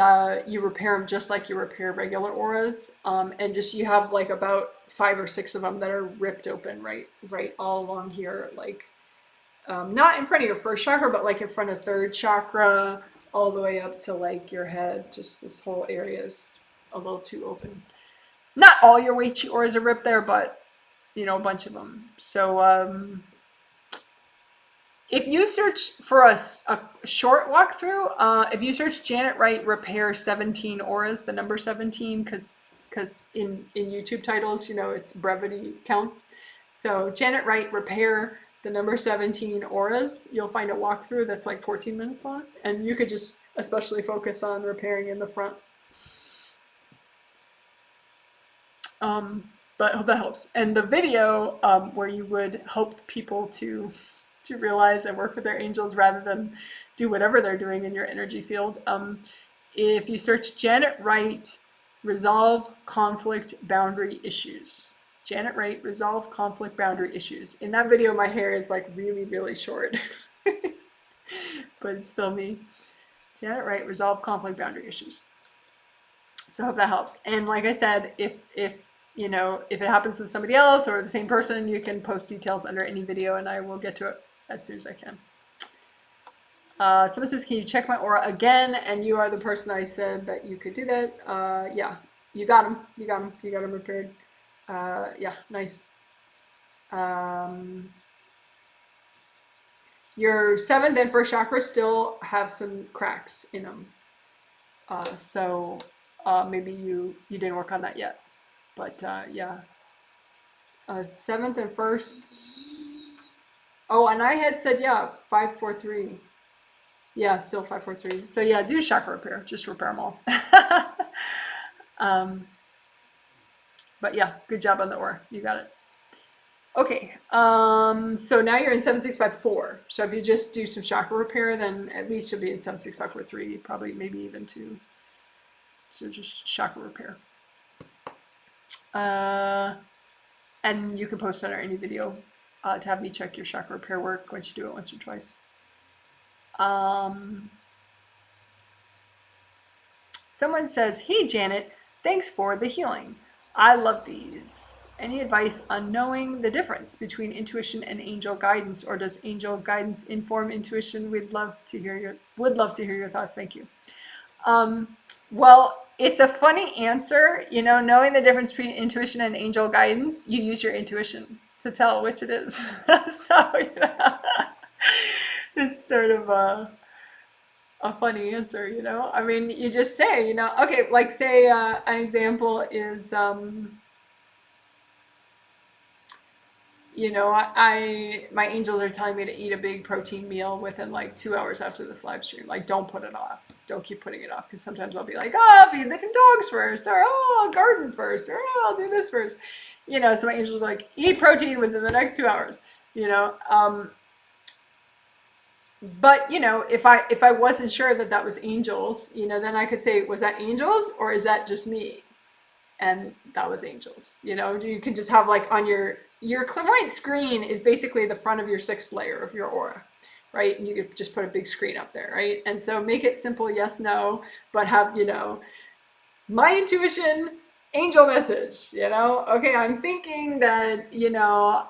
you repair them just like you repair regular auras. And just, you have like about 5 or 6 of them that are ripped open right all along here, like, not in front of your first chakra, but like in front of third chakra, all the way up to like your head. Just this whole area is a little too open. Not all your Wei Qi auras are ripped there, but a bunch of them. So if you search for a short walkthrough, if you search Janet Wright repair 17 auras, the number 17, because in YouTube titles, it's brevity counts. So Janet Wright repair the number 17 auras, you'll find a walkthrough that's like 14 minutes long, and you could just especially focus on repairing in the front. But I hope that helps. And the video where you would help people to realize and work with their angels rather than do whatever they're doing in your energy field. If you search Janet Wright, resolve conflict boundary issues. Janet Wright, resolve conflict boundary issues. In that video, my hair is like really, really short, but it's still me. Janet Wright, resolve conflict boundary issues. So I hope that helps. And like I said, if it happens with somebody else or the same person, you can post details under any video and I will get to it as soon as I can. Someone says, can you check my aura again? And you are the person I said that you could do that. Yeah, you got them. You got them. You got them repaired. Yeah, nice. Your 7th and 1st chakra still have some cracks in them. So maybe you didn't work on that yet. But yeah, 7th and 1st. Oh, and I had said, yeah, 5, 4, 3. Yeah, still 5, 4, 3. So yeah, do chakra repair. Just repair them all. But yeah, good job on the aura. You got it. Okay, so now you're in 7654. So if you just do some chakra repair, then at least you'll be in 76543, probably maybe even 2. So just chakra repair. And you can post under any video to have me check your chakra repair work once you do it once or twice. Someone says, hey Janet, thanks for the healing. I love these. Any advice on knowing the difference between intuition and angel guidance, or does angel guidance inform intuition? Would love to hear your thoughts. Thank you. Well, it's a funny answer, you know, knowing the difference between intuition and angel guidance, you use your intuition to tell which it is. So, you know, it's sort of a funny answer, you know? I mean, you just say, you know, okay, like say an example is, you know, my angels are telling me to eat a big protein meal within like 2 hours after this live stream. Like, don't put it off. Don't keep putting it off, because sometimes I'll be like, oh, I'll feed the dogs first, or oh, I'll garden first, or oh, I'll do this first. You know, so my angels are like, eat protein within the next 2 hours. You know, but you know, if I wasn't sure that that was angels, you know, then I could say, was that angels or is that just me? And that was angels. You know, you can just have like on your clairvoyant screen is basically the front of your sixth layer of your aura, right? And you could just put a big screen up there, right? And so make it simple, yes, no, but have, you know, my intuition, angel message, you know, okay, I'm thinking that, you know,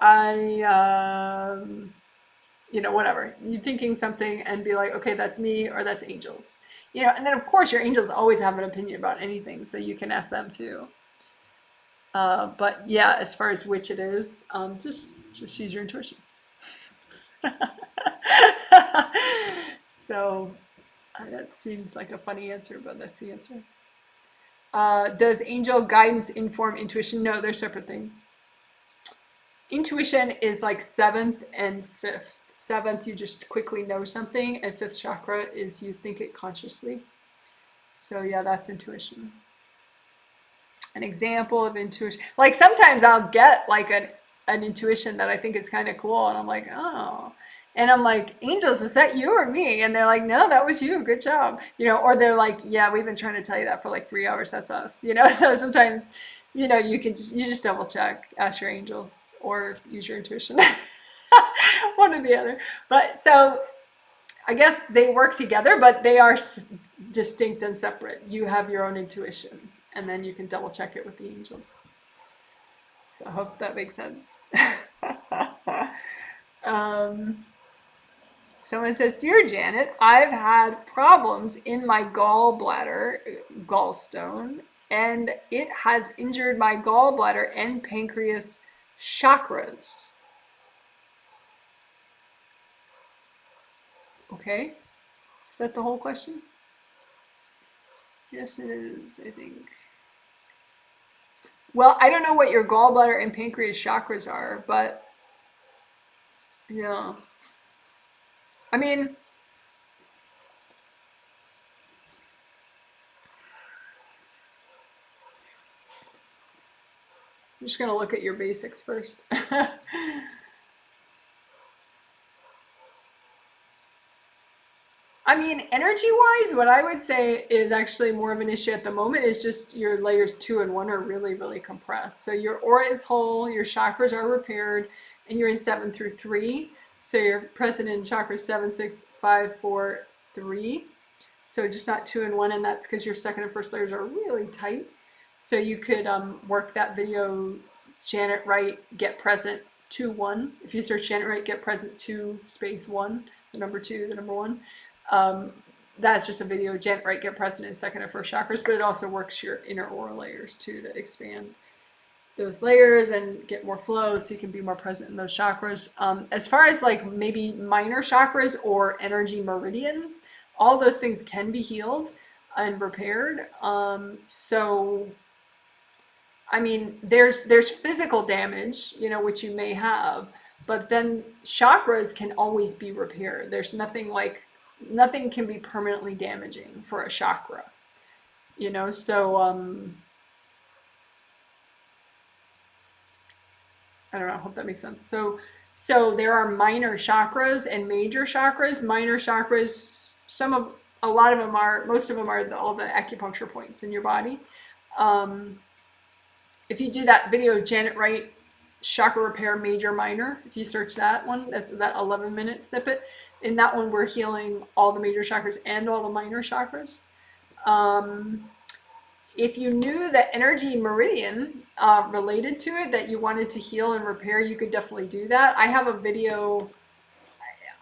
you know, whatever, you're thinking something and be like, okay, that's me or that's angels, you know. And then of course your angels always have an opinion about anything, so you can ask them too. But yeah, as far as which it is, just use your intuition. So that seems like a funny answer, but that's the answer. Does angel guidance inform intuition? No, they're separate things. Intuition is like seventh and fifth. Seventh, you just quickly know something, and fifth chakra is you think it consciously. So yeah, that's intuition. An example of intuition, like sometimes I'll get like an intuition that I think is kind of cool, and I'm like, oh, and I'm like, angels, is that you or me? And they're like, no, that was you, good job, you know. Or they're like, yeah, we've been trying to tell you that for like 3 hours, that's us, you know. So sometimes, you know, you just double check, ask your angels, or use your intuition. One or the other. But so I guess they work together, but they are distinct and separate. You have your own intuition, and then you can double check it with the angels. So I hope that makes sense. Someone says, Dear Janet, I've had problems in my gallbladder, gallstone, and it has injured my gallbladder and pancreas chakras. Okay, is that the whole question? Yes, it is, I think. Well, I don't know what your gallbladder and pancreas chakras are, but yeah. I mean, I'm just going to look at your basics first. I mean, energy-wise, what I would say is actually more of an issue at the moment is just your layers 2 and 1 are really, really compressed. So your aura is whole, your chakras are repaired, and you're in 7 through 3. So you're present in chakras 7, 6, 5, 4, 3. So just not 2 and 1, and that's because your second and first layers are really tight. So you could work that video, Janet Wright, Get Present 2, 1. If you search Janet Wright, Get Present 2, space 1, the number 2, the number 1. That's just a video, Janet Wright, Get Present in second and first chakras, but it also works your inner aura layers too to expand those layers and get more flow so you can be more present in those chakras. As far as like maybe minor chakras or energy meridians, all those things can be healed and repaired. So I mean, there's physical damage, you know, which you may have, but then chakras can always be repaired. There's nothing can be permanently damaging for a chakra, you know. So I don't know, I hope that makes sense. So there are minor chakras and major chakras. Minor chakras, most of them are all the acupuncture points in your body. If you do that video, Janet Wright, chakra repair, major, minor, if you search that one, that's that 11-minute snippet. In that one, we're healing all the major chakras and all the minor chakras. If you knew that energy meridian related to it, that you wanted to heal and repair, you could definitely do that. I have a video,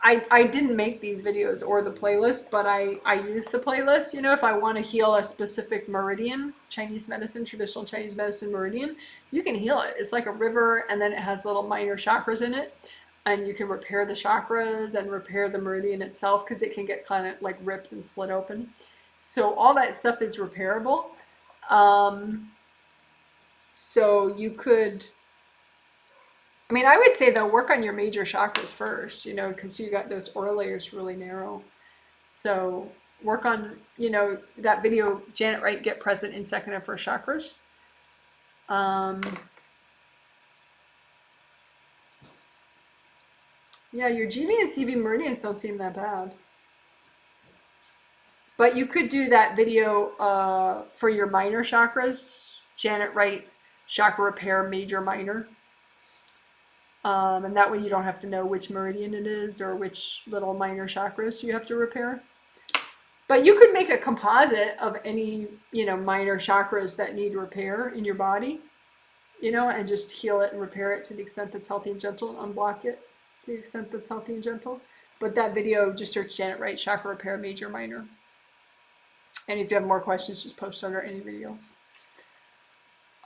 I didn't make these videos or the playlist, but I use the playlist. You know, if I want to heal a specific meridian, Chinese medicine, traditional Chinese medicine meridian, you can heal it. It's like a river, and then it has little minor chakras in it. And you can repair the chakras and repair the meridian itself because it can get kind of like ripped and split open. So all that stuff is repairable. So you could, I mean, I would say though, work on your major chakras first, you know, because you got those aura layers really narrow. So work on, you know, that video, Janet Wright, Get Present in Second and First Chakras. Yeah, your GV and CV meridians don't seem that bad. But you could do that video for your minor chakras, Janet Wright, chakra repair, major, minor. And that way you don't have to know which meridian it is or which little minor chakras you have to repair. But you could make a composite of any, you know, minor chakras that need repair in your body, you know, and just heal it and repair it to the extent that's healthy and gentle, and unblock it to the extent that's healthy and gentle. But that video, just search Janet Wright, chakra repair, major, minor. And if you have more questions, just post under any video.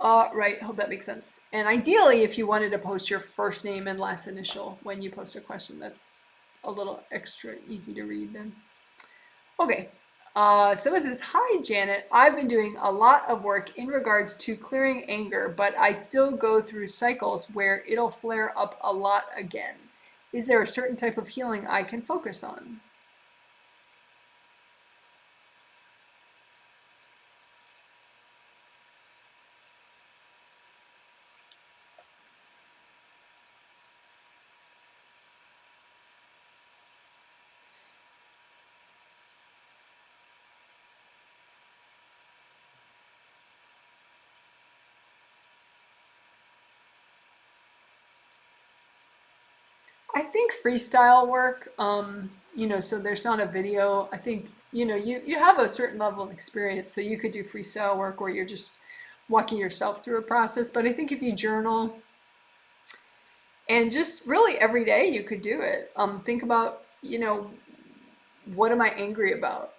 Right, hope that makes sense. And ideally, if you wanted to post your first name and last initial when you post a question, that's a little extra easy to read then. Okay, so it says, hi Janet, I've been doing a lot of work in regards to clearing anger, but I still go through cycles where it'll flare up a lot again. Is there a certain type of healing I can focus on? I think freestyle work, you know, so there's not a video. I think, you know, you have a certain level of experience, so you could do freestyle work where you're just walking yourself through a process. But I think if you journal and just really every day you could do it. Think about, you know, what am I angry about?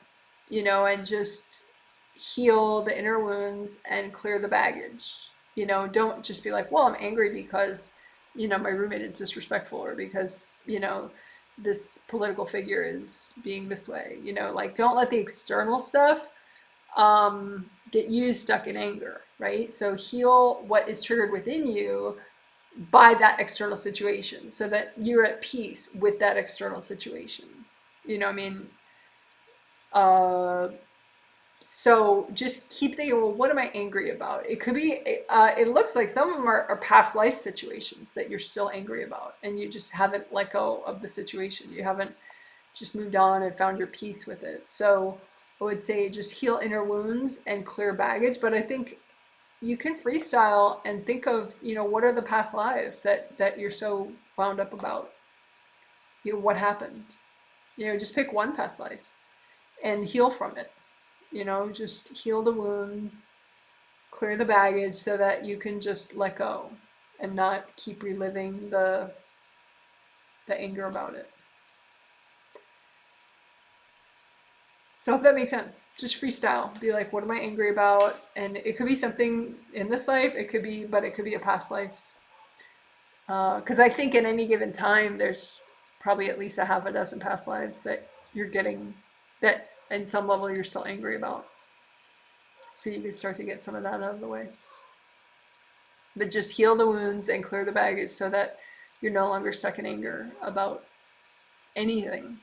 You know, and just heal the inner wounds and clear the baggage. You know, don't just be like, well, I'm angry because, you know, my roommate is disrespectful, or because, you know, this political figure is being this way. You know, like, don't let the external stuff get you stuck in anger, right? So heal what is triggered within you by that external situation so that you're at peace with that external situation. You know, I mean, so just keep thinking, well, what am I angry about? It could be, it looks like some of them are past life situations that you're still angry about, and you just haven't let go of the situation. You haven't just moved on and found your peace with it. So I would say just heal inner wounds and clear baggage. But I think you can freestyle and think of, you know, what are the past lives that you're so wound up about? You know, what happened? You know, just pick one past life and heal from it. You know, just heal the wounds, clear the baggage so that you can just let go and not keep reliving the anger about it. So I hope that makes sense. Just freestyle. Be like, what am I angry about? And it could be something in this life. It could be, but it could be a past life. Because I think at any given time, there's probably at least a half a dozen past lives that you're getting, that in some level you're still angry about. So you can start to get some of that out of the way. But just heal the wounds and clear the baggage so that you're no longer stuck in anger about anything.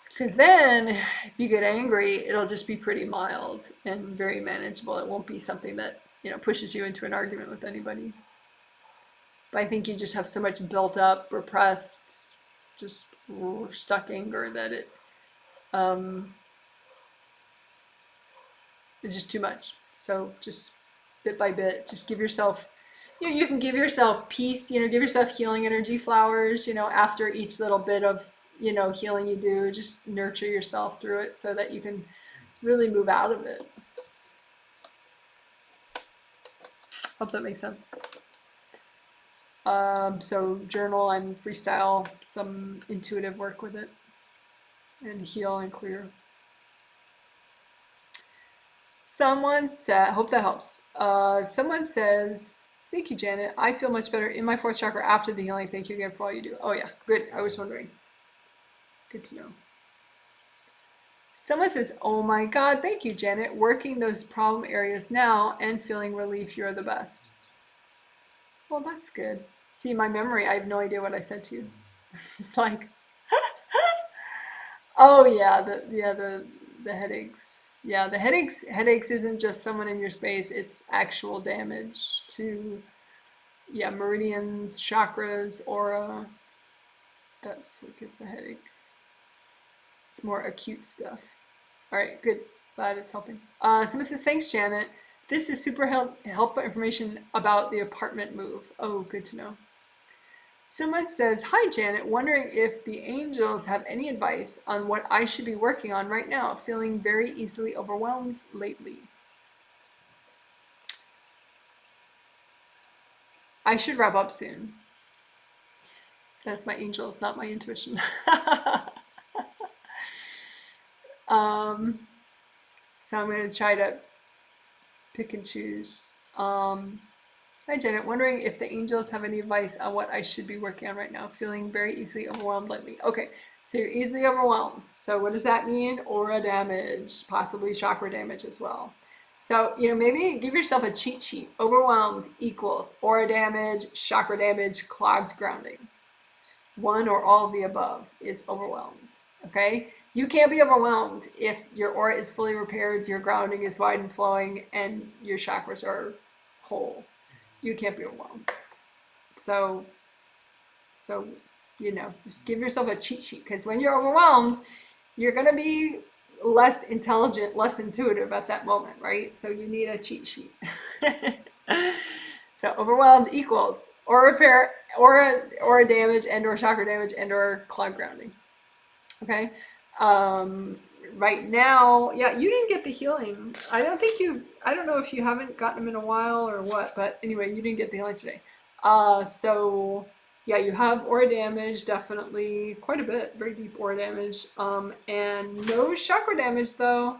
Because then if you get angry, it'll just be pretty mild and very manageable. It won't be something that, you know, pushes you into an argument with anybody. But I think you just have so much built up, repressed, just stuck anger that it is just too much. So just bit by bit, just give yourself, you know, you can give yourself peace, you know, give yourself healing energy flowers, you know, after each little bit of, you know, healing you do, just nurture yourself through it so that you can really move out of it. Hope that makes sense. So journal and freestyle some intuitive work with it and heal and clear. Someone said, hope that helps. Someone says, thank you, Janet. I feel much better in my fourth chakra after the healing. Thank you again for all you do. Oh yeah, good. I was wondering. Good to know. Someone says, oh my God, thank you, Janet. Working those problem areas now and feeling relief. You're the best. Well, that's good. See, my memory, I have no idea what I said to you. It's like, oh yeah, the headaches. Yeah, the headaches isn't just someone in your space, it's actual damage to, yeah, meridians, chakras, aura. That's what gets a headache. It's more acute stuff. All right, good. Glad it's helping. Someone says, thanks, Janet. This is super helpful information about the apartment move. Oh, good to know. Someone says, hi, Janet. Wondering if the angels have any advice on what I should be working on right now. Feeling very easily overwhelmed lately. I should wrap up soon. That's my angels, not my intuition. So I'm going to try to pick and choose. Hi, Janet. Wondering if the angels have any advice on what I should be working on right now. Feeling very easily overwhelmed lately. Okay, so you're easily overwhelmed. So what does that mean? Aura damage, possibly chakra damage as well. So, maybe give yourself a cheat sheet. Overwhelmed equals aura damage, chakra damage, clogged grounding. One or all of the above is overwhelmed, okay? You can't be overwhelmed if your aura is fully repaired, your grounding is wide and flowing, and your chakras are whole. You can't be overwhelmed. So just give yourself a cheat sheet, because when you're overwhelmed, you're going to be less intelligent, less intuitive at that moment, right? So you need a cheat sheet. So overwhelmed equals aura repair, aura damage, and or chakra damage, and or clog grounding. Okay. Right now, yeah, you didn't get the healing. I don't know if you haven't gotten them in a while or what, but anyway, you didn't get the healing today. So yeah, you have aura damage, definitely quite a bit, very deep aura damage, and no chakra damage though.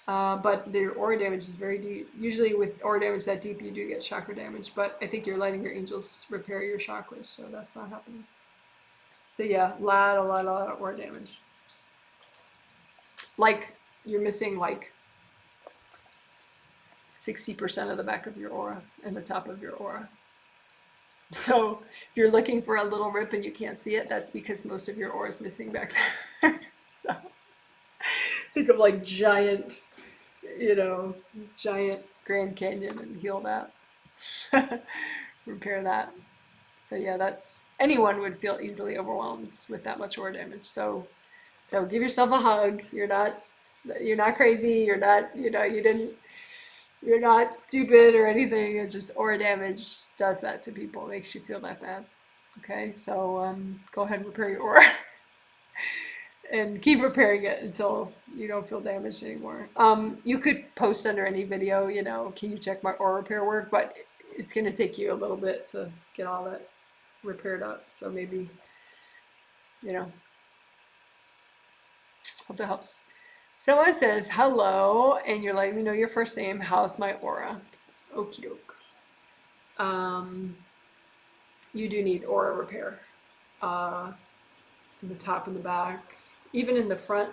But the aura damage is very deep. Usually with aura damage that deep, you do get chakra damage, but I think you're letting your angels repair your chakras, so that's not happening. So yeah, a lot of aura damage. Like you're missing like 60% of the back of your aura and the top of your aura. So if you're looking for a little rip and you can't see it, that's because most of your aura is missing back there. So think of like giant Grand Canyon and heal that. Repair that. So yeah, anyone would feel easily overwhelmed with that much aura damage. So give yourself a hug. You're not crazy. You're not stupid or anything. It's just aura damage does that to people. It makes you feel that bad. Okay, so go ahead and repair your aura. And keep repairing it until you don't feel damaged anymore. You could post under any video, can you check my aura repair work? But it's going to take you a little bit to get all that repaired up. So maybe, hope that helps. Someone says, hello, and you're letting me know your first name. How's my aura? Okie doke. You do need aura repair. In the top and the back. Even in the front,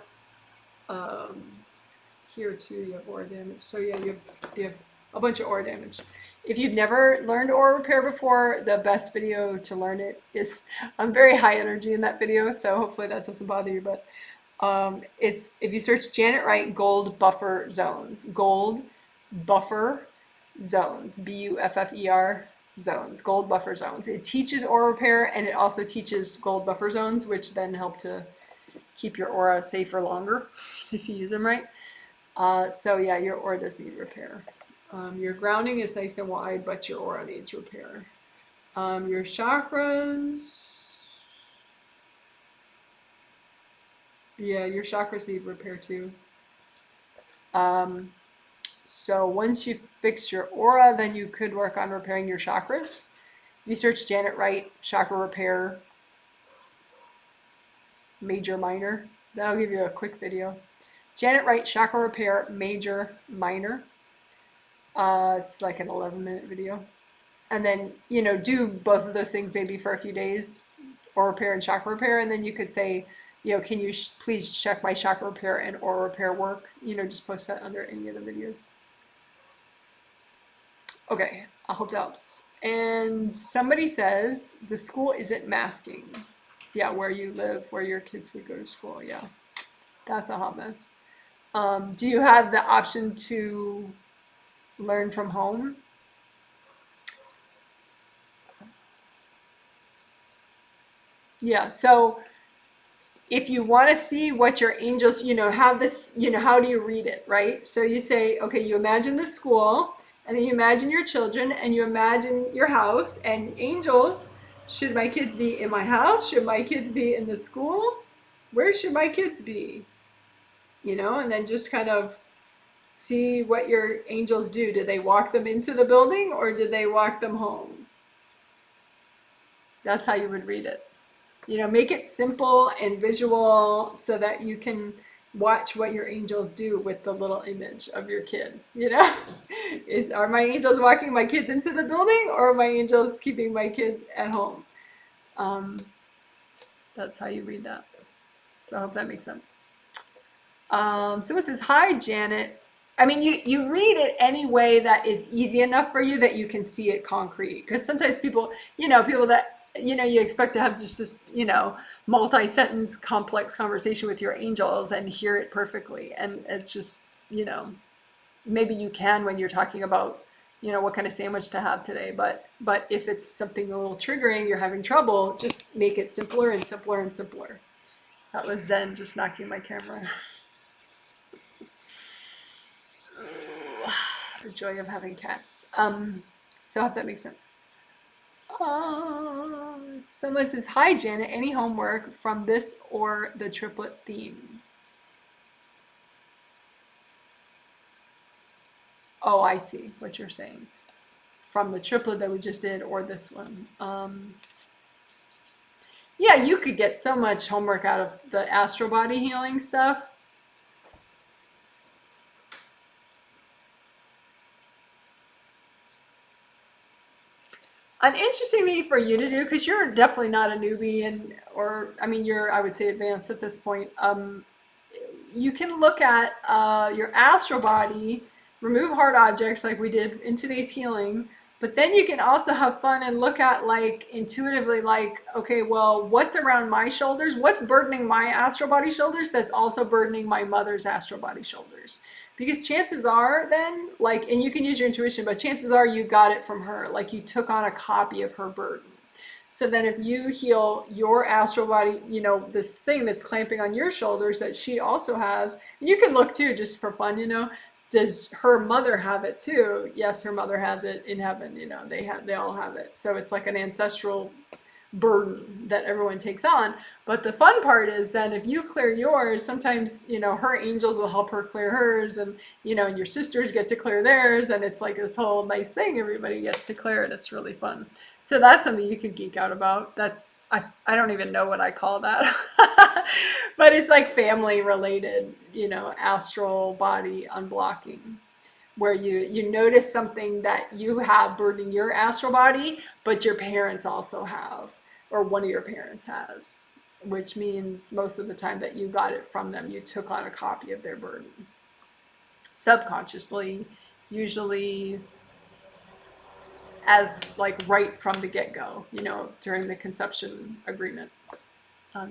here too, you have aura damage. So yeah, you have a bunch of aura damage. If you've never learned aura repair before, the best video to learn it is, I'm very high energy in that video, so hopefully that doesn't bother you, but it's, if you search Janet Wright gold buffer zones, gold buffer zones, BUFFER zones, gold buffer zones. It teaches aura repair, and it also teaches gold buffer zones, which then help to keep your aura safe for longer if you use them right. So yeah, your aura does need repair. Your grounding is nice and wide, but your aura needs repair. Your chakras, yeah, your chakras need repair too. So once you fix your aura, then you could work on repairing your chakras. You search Janet Wright, chakra repair, major, minor. That'll give you a quick video. Janet Wright, chakra repair, major, minor. It's like an 11-minute video. And then, do both of those things maybe for a few days, aura repair and chakra repair. And then you could say, can you please check my chakra repair and aura repair work? Just post that under any of the videos. Okay, I hope that helps. And somebody says the school isn't masking. Yeah, where you live, where your kids would go to school. Yeah, that's a hot mess. Do you have the option to learn from home? Yeah, so if you want to see what your angels, have this, how do you read it, right? So you say, okay, you imagine the school, and then you imagine your children, and you imagine your house, and angels, should my kids be in my house? Should my kids be in the school? Where should my kids be? And then just kind of see what your angels do. Do they walk them into the building, or do they walk them home? That's how you would read it. Make it simple and visual so that you can watch what your angels do with the little image of your kid. Are my angels walking my kids into the building, or are my angels keeping my kid at home? That's how you read that. So I hope that makes sense. Someone says, hi, Janet. I mean, you read it any way that is easy enough for you that you can see it concrete. Because sometimes people that, you expect to have just this, multi-sentence complex conversation with your angels and hear it perfectly. And it's just, maybe you can when you're talking about, what kind of sandwich to have today. But if it's something a little triggering, you're having trouble, just make it simpler and simpler and simpler. That was Zen just knocking my camera. The joy of having cats. So I hope that makes sense. Someone says, hi, Janet, any homework from this or the triplet themes? Oh, I see what you're saying. From the triplet that we just did or this one. Yeah, you could get so much homework out of the astral body healing stuff. An interesting thing for you to do, because you're definitely not a newbie, you're, I would say, advanced at this point. You can look at your astral body, remove hard objects like we did in today's healing, but then you can also have fun and look at, like, intuitively, like, okay, well, what's around my shoulders? What's burdening my astral body shoulders that's also burdening my mother's astral body shoulders? Because chances are then, like, and you can use your intuition, but chances are you got it from her, like you took on a copy of her burden. So then if you heal your astral body, this thing that's clamping on your shoulders that she also has, and you can look too, just for fun, does her mother have it too? Yes, her mother has it in heaven, they all have it. So it's like an ancestral burden that everyone takes on. But the fun part is then if you clear yours, sometimes, her angels will help her clear hers, and, and your sisters get to clear theirs, and it's like this whole nice thing. Everybody gets to clear it. It's really fun. So that's something you could geek out about. That's, I don't even know what I call that, but it's like family related, astral body unblocking, where you notice something that you have burdening your astral body, but your parents also have, or one of your parents has, which means most of the time that you got it from them, you took on a copy of their burden. Subconsciously, usually as like right from the get-go, during the conception agreement.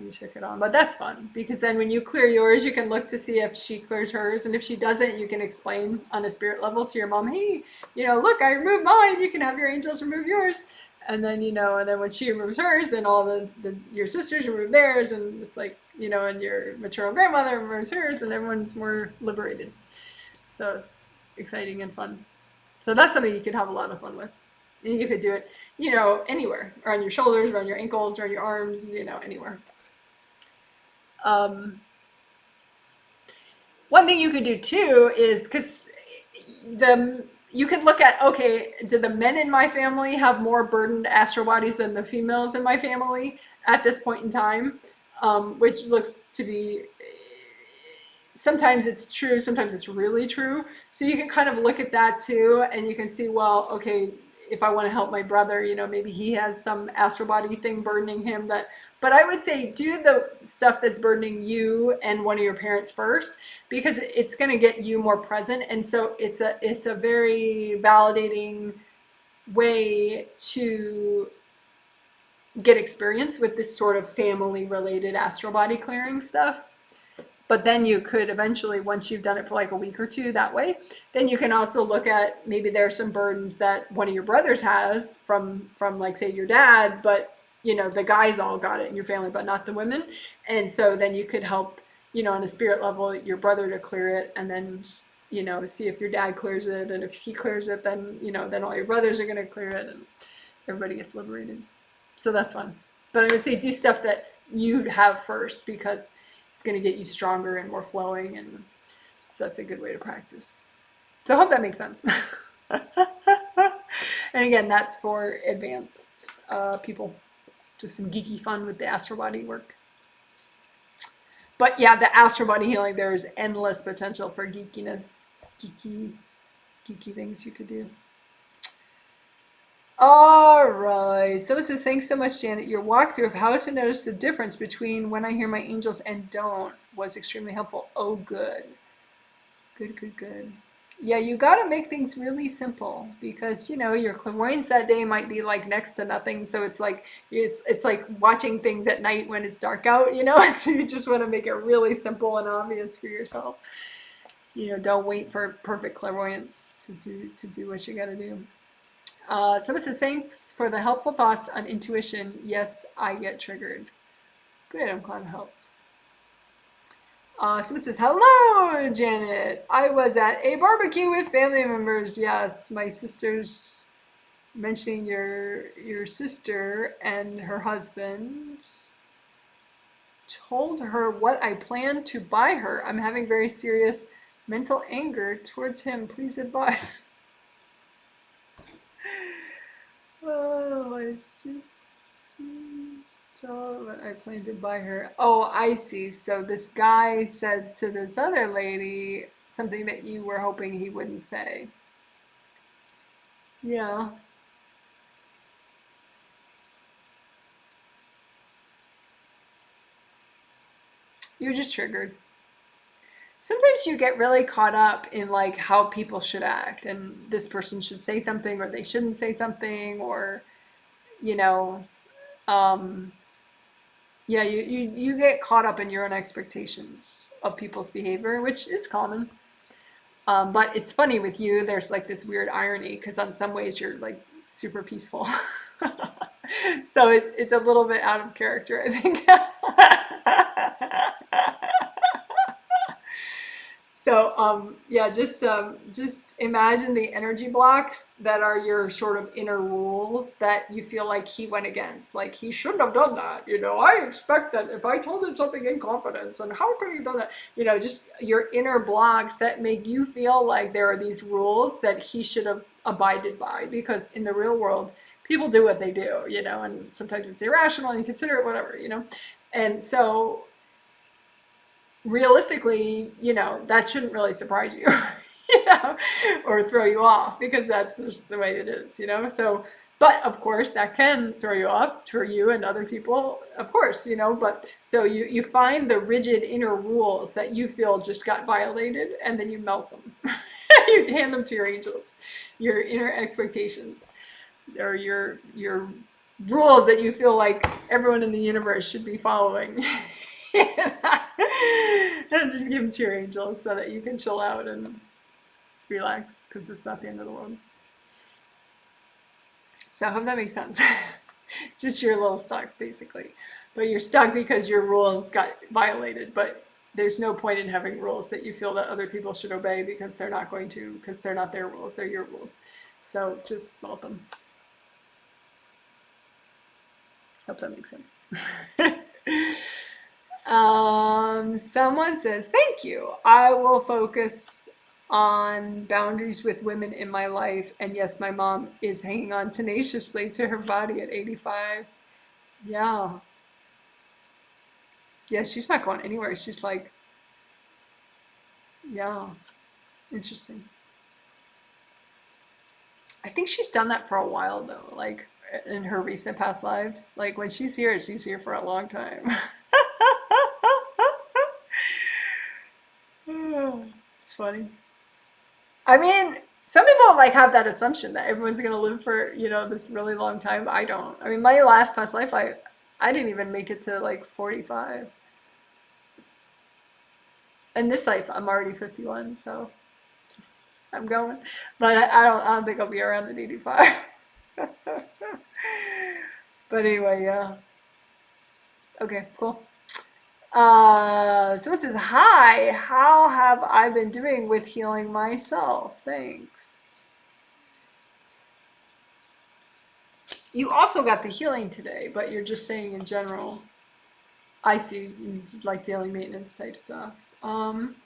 You took it on, but that's fun, because then when you clear yours, you can look to see if she clears hers, and if she doesn't, you can explain on a spirit level to your mom, hey, look, I removed mine, you can have your angels remove yours. And then, and then when she removes hers, then all your sisters remove theirs, and it's like, and your maternal grandmother removes hers, and everyone's more liberated. So it's exciting and fun. So that's something you could have a lot of fun with. And you could do it, anywhere, or on your shoulders, or on your ankles, or on your arms, anywhere. One thing you could do too is, because you could look at, okay, do the men in my family have more burdened astral bodies than the females in my family at this point in time? Which looks to be, sometimes it's true, sometimes it's really true. So you can kind of look at that too, and you can see, well, okay, if I want to help my brother, maybe he has some astral body thing burdening him that, but I would say do the stuff that's burdening you and one of your parents first, because it's going to get you more present. And so it's a very validating way to get experience with this sort of family related astral body clearing stuff. But then you could eventually, once you've done it for like a week or two that way, then you can also look at, maybe there are some burdens that one of your brothers has from like, say, your dad, but the guys all got it in your family, but not the women. And so then you could help, on a spirit level, your brother to clear it, and then see if your dad clears it, and if he clears it, then then all your brothers are going to clear it, and everybody gets liberated. So that's fun. But I would say do stuff that you'd have first, because it's going to get you stronger and more flowing, and so that's a good way to practice. So I hope that makes sense. And again, that's for advanced people. Just some geeky fun with the astral body work. But yeah, the astral body healing, there's endless potential for geekiness, geeky things you could do. All right. So it says, thanks so much, Janet. Your walkthrough of how to notice the difference between when I hear my angels and don't was extremely helpful. Oh, good. Good. Yeah, you got to make things really simple, because, your clairvoyance that day might be like next to nothing. So it's like watching things at night when it's dark out, so you just want to make it really simple and obvious for yourself. Don't wait for perfect clairvoyance to do what you got to do. Someone says, thanks for the helpful thoughts on intuition. Yes, I get triggered. Good, I'm glad it helped. Someone says, hello, Janet. I was at a barbecue with family members. Yes, my sister's mentioning your sister and her husband. Told her what I plan to buy her. I'm having very serious mental anger towards him. Please advise. Oh, my sister told what I plan to buy her. Oh, I see. So this guy said to this other lady something that you were hoping he wouldn't say. Yeah. You're just triggered. Sometimes you get really caught up in like how people should act, and this person should say something or they shouldn't say something, or yeah, you get caught up in your own expectations of people's behavior, which is common. But it's funny with you, there's like this weird irony, because on some ways you're like super peaceful. So it's a little bit out of character, I think. So yeah, just imagine the energy blocks that are your sort of inner rules that you feel like he went against. Like, he shouldn't have done that. I expect that if I told him something in confidence, and how could he have done that? Just your inner blocks that make you feel like there are these rules that he should have abided by. Because in the real world, people do what they do, and sometimes it's irrational and you consider it whatever, And so realistically, that shouldn't really surprise you, or throw you off, because that's just the way it is, So, but of course, that can throw you off for you and other people, of course, but so you find the rigid inner rules that you feel just got violated, and then you melt them. You hand them to your angels, your inner expectations, or your rules that you feel like everyone in the universe should be following. And just give them to your angels so that you can chill out and relax, because it's not the end of the world. So I hope that makes sense. Just you're a little stuck, basically. But you're stuck because your rules got violated. But there's no point in having rules that you feel that other people should obey, because they're not going to, because they're not their rules, they're your rules. So just melt them. Hope that makes sense. Someone says, thank you. I will focus on boundaries with women in my life. And yes, my mom is hanging on tenaciously to her body at 85. Yeah. Yeah, she's not going anywhere. She's like, yeah, interesting. I think she's done that for a while though, like in her recent past lives. Like when she's here for a long time. It's funny. I mean, some people like have that assumption that everyone's gonna live for, this really long time. I don't. I mean, my last past life, I didn't even make it to like 45. In this life, I'm already 51, so I'm going. But I don't think I'll be around at 85. But anyway, yeah. Okay, cool. So it says, hi, how have I been doing with healing myself? Thanks. You also got the healing today, but you're just saying in general. I see, you like daily maintenance type stuff. Um,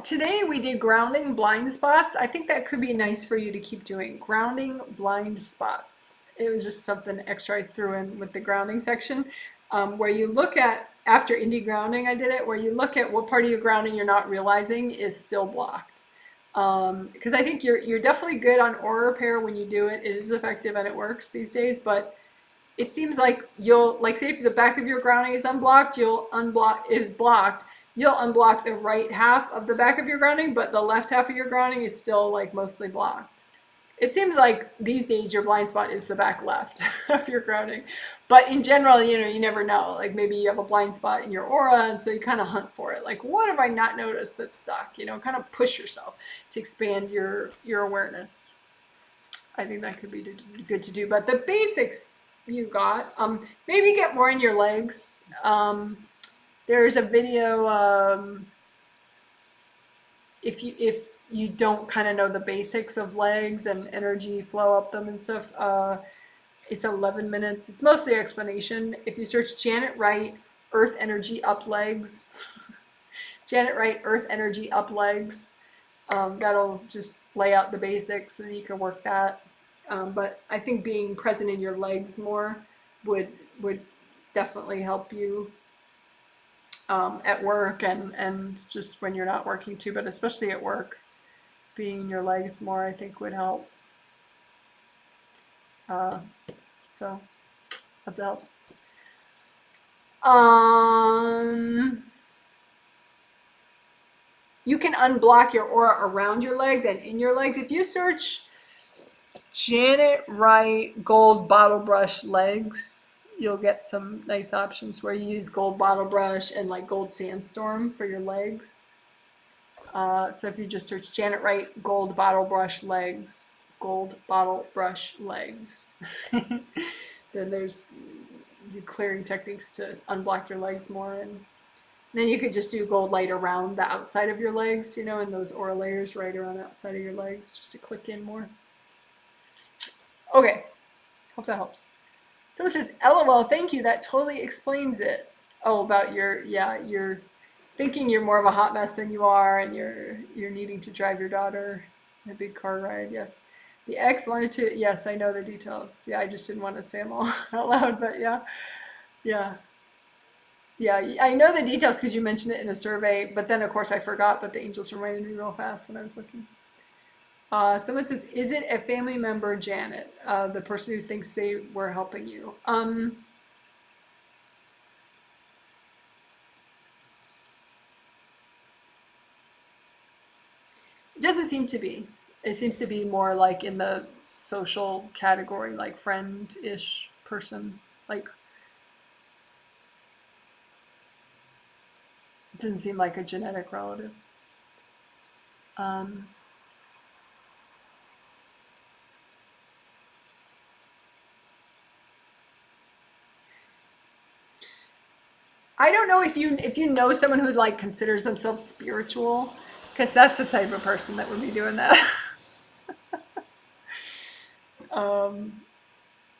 Today we did grounding blind spots. I think that could be nice for you to keep doing. Grounding blind spots. It was just something extra I threw in with the grounding section, where you look at, after indie grounding, I did it, where you look at what part of your grounding you're not realizing is still blocked. Because I think you're definitely good on aura repair when you do it. It is effective and it works these days, but it seems like you'll, like, say if the back of your grounding is unblocked, you'll unblock the right half of the back of your grounding, but the left half of your grounding is still like mostly blocked. It seems like these days your blind spot is the back left of your grounding. But in general, you never know. Like maybe you have a blind spot in your aura, and so you kind of hunt for it. Like, what have I not noticed that's stuck? Kind of push yourself to expand your awareness. I think that could be good to do. But the basics you got. Maybe get more in your legs. There's a video. If you don't kind of know the basics of legs and energy flow up them and stuff, it's 11 minutes. It's mostly explanation. If you search Janet Wright, Earth Energy Up Legs, Janet Wright, Earth Energy Up Legs, that'll just lay out the basics and you can work that. But I think being present in your legs more would definitely help you at work and just when you're not working too, but especially at work, being in your legs more, I think would help. So hope that helps. You can unblock your aura around your legs and in your legs. If you search Janet Wright gold bottle brush legs, you'll get some nice options where you use gold bottle brush and like gold sandstorm for your legs. So if you just search Janet Wright gold bottle brush legs, then there's clearing techniques to unblock your legs more, and then you could just do gold light around the outside of your legs, and those aura layers right around the outside of your legs, just to click in more. Okay, hope that helps. So it says, LOL, thank you, that totally explains it. Oh, about you're thinking you're more of a hot mess than you are, and you're needing to drive your daughter in a big car ride, yes. The ex wanted to, yes, I know the details. Yeah, I just didn't want to say them all out loud, but yeah. Yeah, I know the details because you mentioned it in a survey, but then of course I forgot, but the angels reminded me real fast when I was looking. Someone says, is it a family member, Janet, the person who thinks they were helping you? It doesn't seem to be. It seems to be more like in the social category, like friend-ish person. Like, it doesn't seem like a genetic relative. Um, I don't know if you know someone who like considers themselves spiritual, because that's the type of person that would be doing that.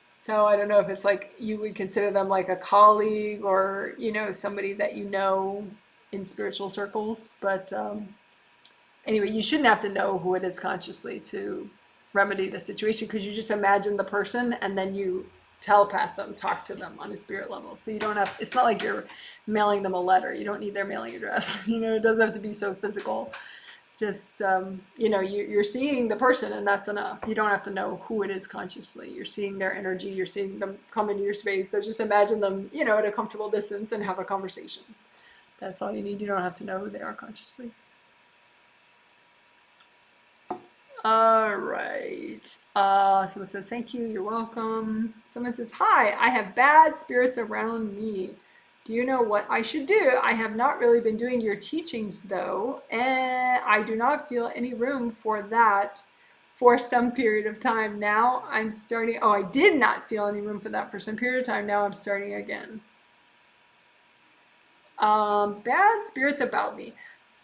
So I don't know if it's like you would consider them like a colleague or, somebody that you know in spiritual circles. But anyway, you shouldn't have to know who it is consciously to remedy the situation because you just imagine the person and then you telepath them, talk to them on a spirit level. So you don't have, it's not like you're mailing them a letter. You don't need their mailing address. It doesn't have to be so physical. Just, you're seeing the person and that's enough. You don't have to know who it is consciously. You're seeing their energy. You're seeing them come into your space. So just imagine them, at a comfortable distance and have a conversation. That's all you need. You don't have to know who they are consciously. All right. Someone says, thank you. You're welcome. Someone says, hi, I have bad spirits around me. Do you know what I should do? I have not really been doing your teachings though, and I do not feel any room for that for some period of time. Now I'm starting. Oh, I did not feel any room for that for some period of time. Now I'm starting again. Bad spirits about me.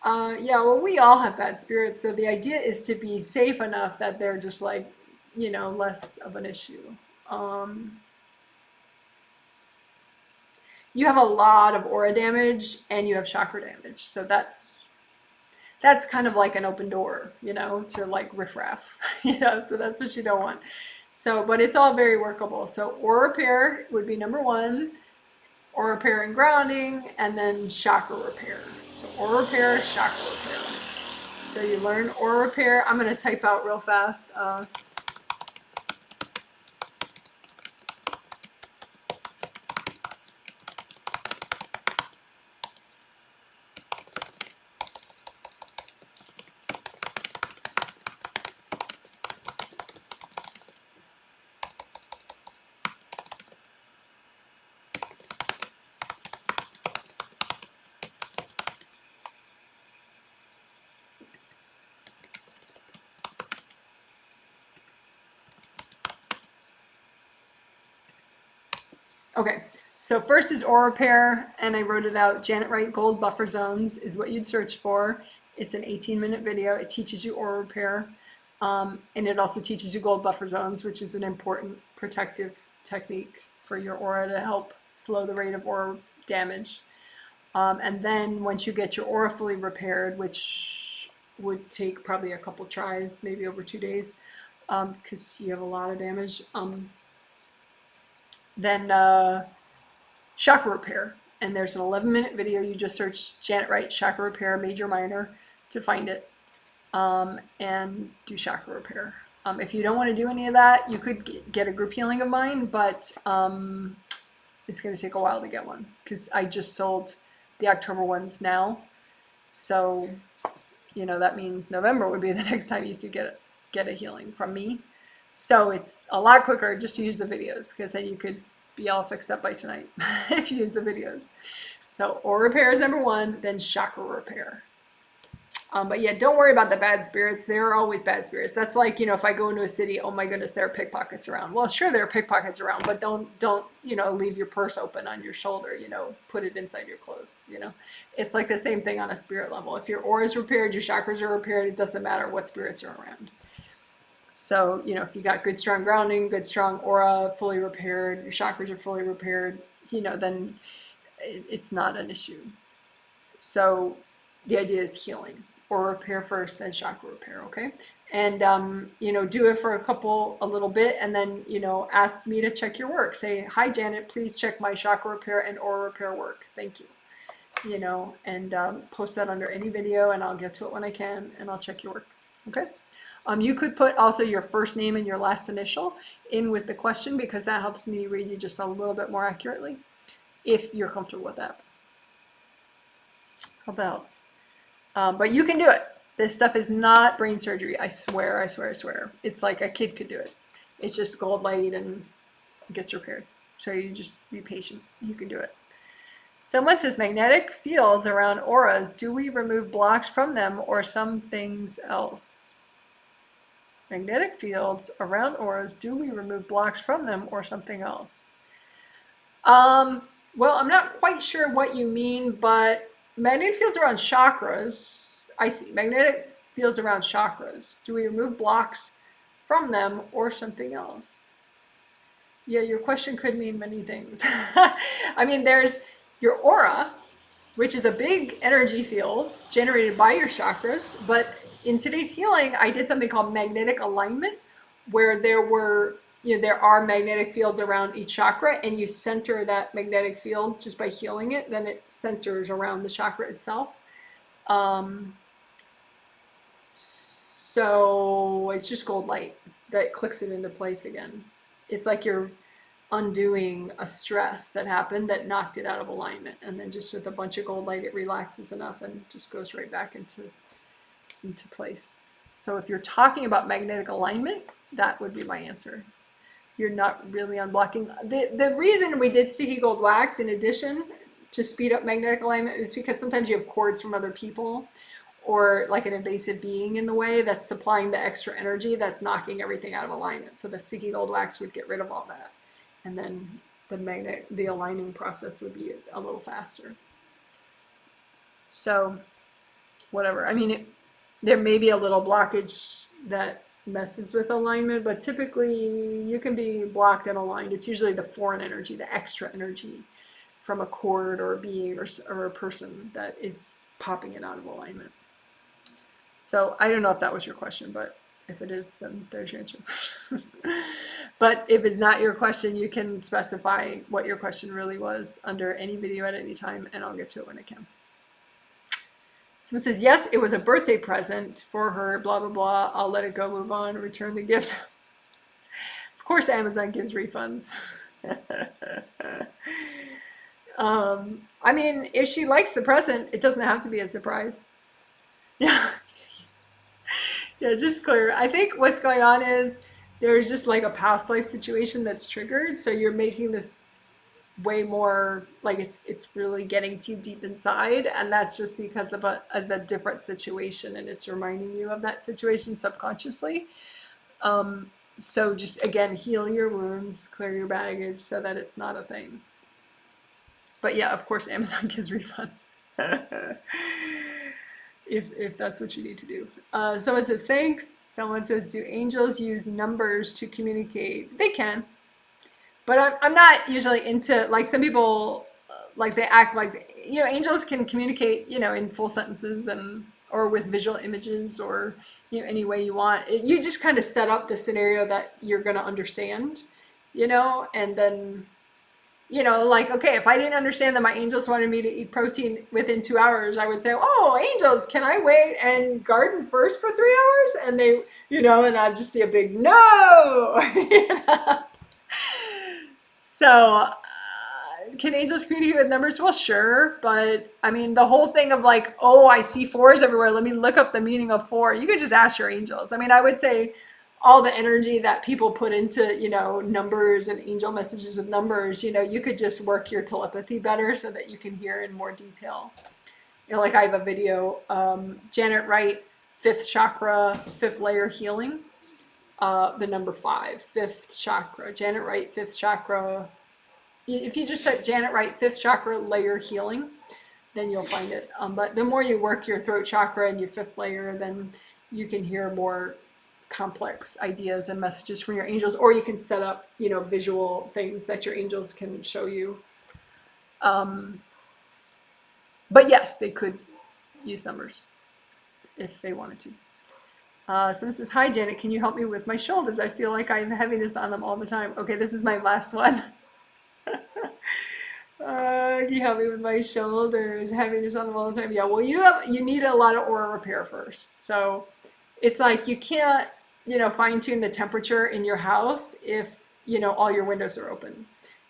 Yeah, well, we all have bad spirits. So the idea is to be safe enough that they're just like, less of an issue. You have a lot of aura damage and you have chakra damage. So that's kind of like an open door, to like riffraff. So that's what you don't want. So, but it's all very workable. So aura repair would be number one, aura repair and grounding, and then chakra repair. So aura repair, chakra repair. So you learn aura repair. I'm going to type out real fast. Okay, so first is aura repair, and I wrote it out. Janet Wright Gold Buffer Zones is what you'd search for. It's an 18-minute video. It teaches you aura repair, and it also teaches you gold buffer zones, which is an important protective technique for your aura to help slow the rate of aura damage. And then once you get your aura fully repaired, which would take probably a couple tries, maybe over 2 days, because you have a lot of damage, then chakra repair. And there's an 11-minute video. You just search Janet Wright chakra repair, major, minor, to find it, and do chakra repair. If you don't want to do any of that, you could get a group healing of mine, but it's going to take a while to get one because I just sold the October ones now. So, that means November would be the next time you could get a healing from me. So it's a lot quicker just to use the videos because then you could be all fixed up by tonight if you use the videos. So aura repair is number one, then chakra repair. But yeah, don't worry about the bad spirits. There are always bad spirits. That's like, if I go into a city, oh my goodness, there are pickpockets around. Well, sure, there are pickpockets around, but don't, leave your purse open on your shoulder, put it inside your clothes, It's like the same thing on a spirit level. If your aura is repaired, your chakras are repaired, it doesn't matter what spirits are around. So, if you got good, strong grounding, good, strong aura, fully repaired, your chakras are fully repaired, then it's not an issue. So the idea is healing. Aura repair first, then chakra repair, okay? And, do it for a little bit, and then, ask me to check your work. Say, hi, Janet, please check my chakra repair and aura repair work. Thank you. And post that under any video, and I'll get to it when I can, and I'll check your work, okay? You could put also your first name and your last initial in with the question because that helps me read you just a little bit more accurately if you're comfortable with that. Hope that helps. But you can do it. This stuff is not brain surgery. I swear, I swear, I swear. It's like a kid could do it. It's just gold light and it gets repaired. So you just be patient. You can do it. Someone says magnetic fields around auras. Do we remove blocks from them or some things else? Magnetic fields around auras, do we remove blocks from them or something else? Well, I'm not quite sure what you mean, but magnetic fields around chakras, I see. Magnetic fields around chakras. Do we remove blocks from them or something else? Yeah, your question could mean many things. I mean, there's your aura, which is a big energy field generated by your chakras. But in today's healing, I did something called magnetic alignment, where there are magnetic fields around each chakra, and you center that magnetic field just by healing it. Then it centers around the chakra itself. So it's just gold light that clicks it into place again. It's like you're undoing a stress that happened that knocked it out of alignment, and then just with a bunch of gold light it relaxes enough and just goes right back into place. So if you're talking about magnetic alignment, that would be my answer. You're not really unblocking. The reason we did sticky gold wax in addition to speed up magnetic alignment is because sometimes you have cords from other people or like an invasive being in the way that's supplying the extra energy that's knocking everything out of alignment. So the sticky gold wax would get rid of all that. And then the aligning process would be a little faster. So whatever. I mean, there may be a little blockage that messes with alignment, but typically you can be blocked and aligned. It's usually the foreign energy, the extra energy from a cord or a being or a person that is popping it out of alignment. So I don't know if that was your question, but if it is, then there's your answer. But if it's not your question, you can specify what your question really was under any video at any time, and I'll get to it when I can. Someone says, yes, it was a birthday present for her, blah, blah, blah. I'll let it go, move on, return the gift. Of course, Amazon gives refunds. I mean, if she likes the present, it doesn't have to be a surprise. Yeah. Yeah, just clear. I think what's going on is there's just like a past life situation that's triggered. So you're making this way more like it's really getting too deep inside, and that's just because of a different situation, and it's reminding you of that situation subconsciously. So just again, heal your wounds, clear your baggage so that it's not a thing. But yeah, of course, Amazon gives refunds. If that's what you need to do. Someone says, thanks. Someone says, do angels use numbers to communicate? They can. But I'm not usually into, like some people, like they act like, angels can communicate, in full sentences or with visual images or, any way you want. You just kind of set up the scenario that you're going to understand, and then, like, okay, if I didn't understand that my angels wanted me to eat protein within 2 hours, I would say, oh, angels, can I wait and garden first for 3 hours? And they, and I'd just see a big no. So can angels communicate with numbers? Well, sure. But I mean, the whole thing of like, oh, I see fours everywhere, let me look up the meaning of 4. You could just ask your angels. I mean, I would say all the energy that people put into, numbers and angel messages with numbers, you could just work your telepathy better so that you can hear in more detail. Like I have a video, Janet Wright, 5th chakra, 5th layer healing, the number 5, 5th chakra, Janet Wright, 5th chakra. If you just set Janet Wright, 5th chakra layer healing, then you'll find it. But the more you work your throat chakra and your 5th layer, then you can hear more complex ideas and messages from your angels, or you can set up, visual things that your angels can show you. But yes, they could use numbers if they wanted to. So this is, hi Janet, can you help me with my shoulders? I feel like I have heaviness on them all the time. Okay, this is my last one. Can you help me with my shoulders? Heaviness on them all the time. Yeah, well, you need a lot of aura repair first. So it's like you can't, fine tune the temperature in your house if, all your windows are open.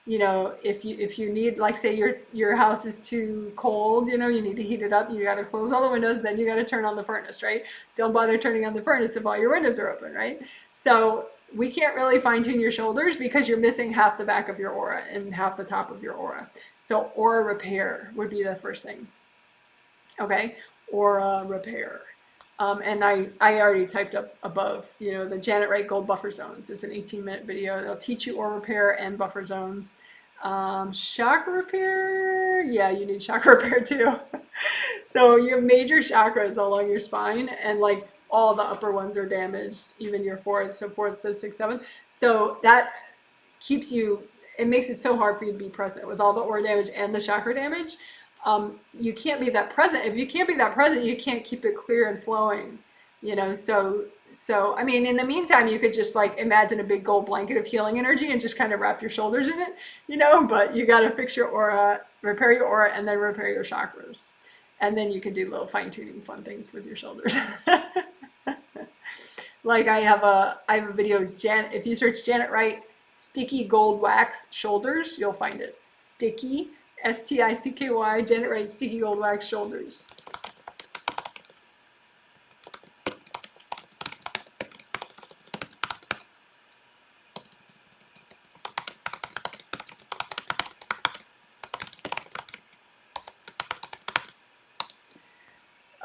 If you need, like say your house is too cold, you need to heat it up, you got to close all the windows, then you got to turn on the furnace, right? Don't bother turning on the furnace if all your windows are open, right? So we can't really fine tune your shoulders because you're missing half the back of your aura and half the top of your aura. So aura repair would be the first thing. Okay, aura repair. And I already typed up above, the Janet Wright Gold Buffer Zones. It's an 18-minute video. They'll teach you aura repair and buffer zones. Chakra repair, yeah, you need chakra repair too. So your major chakras along your spine, and like all the upper ones are damaged, even your fourth, so fourth, fifth, sixth, seventh. So that keeps you, it makes it so hard for you to be present with all the aura damage and the chakra damage. You can't be that present. If you can't be that present, you can't keep it clear and flowing, you know. So I mean, in the meantime, you could just like imagine a big gold blanket of healing energy and just kind of wrap your shoulders in it, you know. But you got to fix your aura, repair your aura, and then repair your chakras, and then you can do little fine tuning, fun things with your shoulders. Like I have a video. If you search Janet Wright sticky gold wax shoulders, you'll find it. Sticky, STICKY, Janet Wright sticky gold wax shoulders.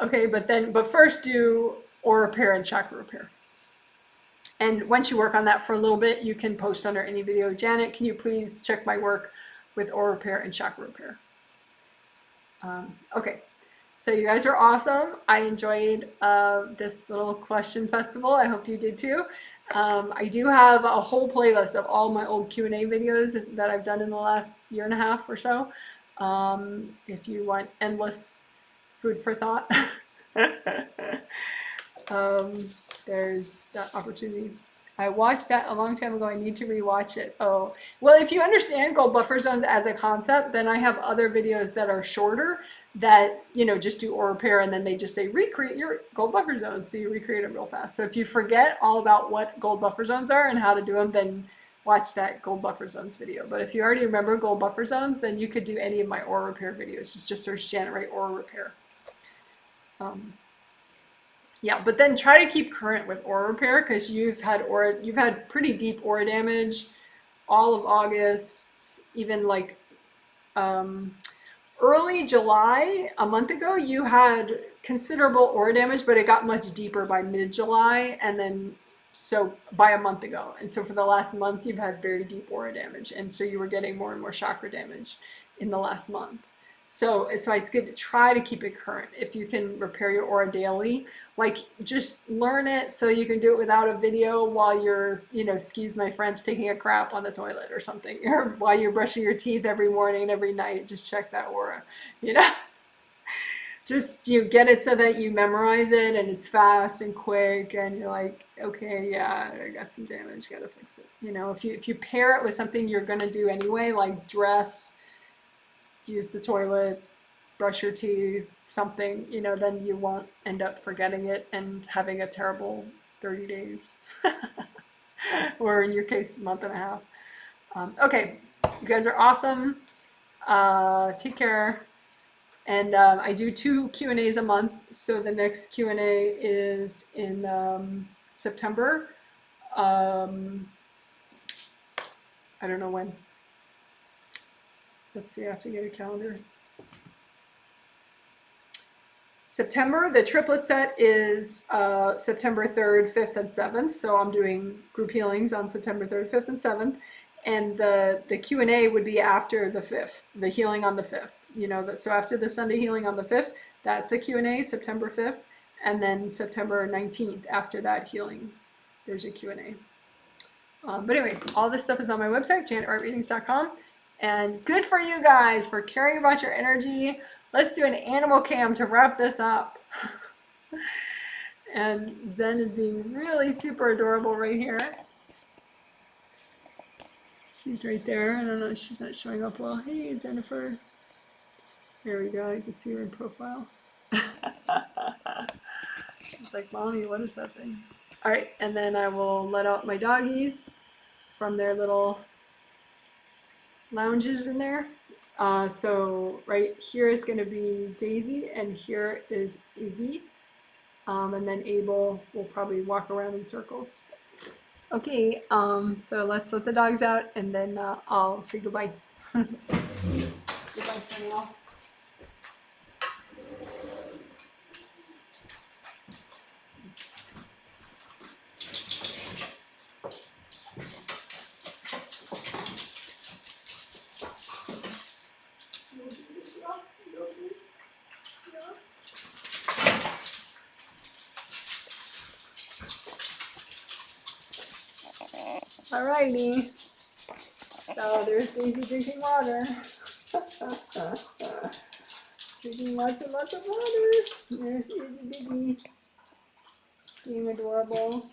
Okay, but first do aura repair and chakra repair. And once you work on that for a little bit, you can post under any video, Janet, can you please check my work with aura repair and chakra repair? Okay, so you guys are awesome. I enjoyed this little question festival. I hope you did too. I do have a whole playlist of all my old Q&A videos that I've done in the last year and a half or so. If you want endless food for thought. There's that opportunity. I watched that a long time ago. I need to rewatch it. Oh, well, if you understand gold buffer zones as a concept, then I have other videos that are shorter that, you know, just do aura repair, and then they just say recreate your gold buffer zones. So you recreate them real fast. So if you forget all about what gold buffer zones are and how to do them, then watch that gold buffer zones video. But if you already remember gold buffer zones, then you could do any of my aura repair videos. Just search Janet Wright aura repair. Yeah, but then try to keep current with aura repair, because you've had pretty deep aura damage all of August, even like early July, a month ago, you had considerable aura damage, but it got much deeper by mid-July, and then so by a month ago. And so for the last month, you've had very deep aura damage, and so you were getting more and more chakra damage in the last month. So it's good to try to keep it current. If you can repair your aura daily, like just learn it so you can do it without a video while you're, you know, excuse my French, taking a crap on the toilet or something, or while you're brushing your teeth every morning and every night, just check that aura, you know. Just you get it so that you memorize it and it's fast and quick, and you're like, okay, yeah, I got some damage, gotta fix it. You know, if you pair it with something you're gonna do anyway, like dress, use the toilet, brush your teeth, something, you know, then you won't end up forgetting it and having a terrible 30 days. Or in your case, month and a half. Okay, you guys are awesome. Take care. And I do 2 Q&As a month. So the next Q&A is in September. I don't know when. Let's see, I have to get a calendar. September, the triplet set is September 3rd, 5th, and 7th. So I'm doing group healings on September 3rd, 5th, and 7th. And the Q&A would be after the 5th, the healing on the 5th. You know, so after the Sunday healing on the 5th, that's a Q&A, September 5th. And then September 19th, after that healing, there's a Q&A. But anyway, all this stuff is on my website, janetwrightreadings.com. And good for you guys for caring about your energy. Let's do an animal cam to wrap this up. And Zen is being really super adorable right here. She's right there. I don't know, she's not showing up well. Hey, Jennifer. There we go. You can see her in profile. She's like, Mommy, what is that thing? All right, and then I will let out my doggies from their little lounges in there. So right here is going to be Daisy, and here is Izzy. And then Abel will probably walk around in circles. Okay, so let's let the dogs out, and then I'll say goodbye. Goodbye for now. Alrighty. So there's Daisy drinking water. Drinking lots and lots of water. There's Izzy Busy. Being adorable.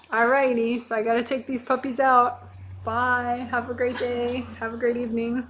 Alrighty, so I gotta take these puppies out. Bye. Have a great day. Have a great evening.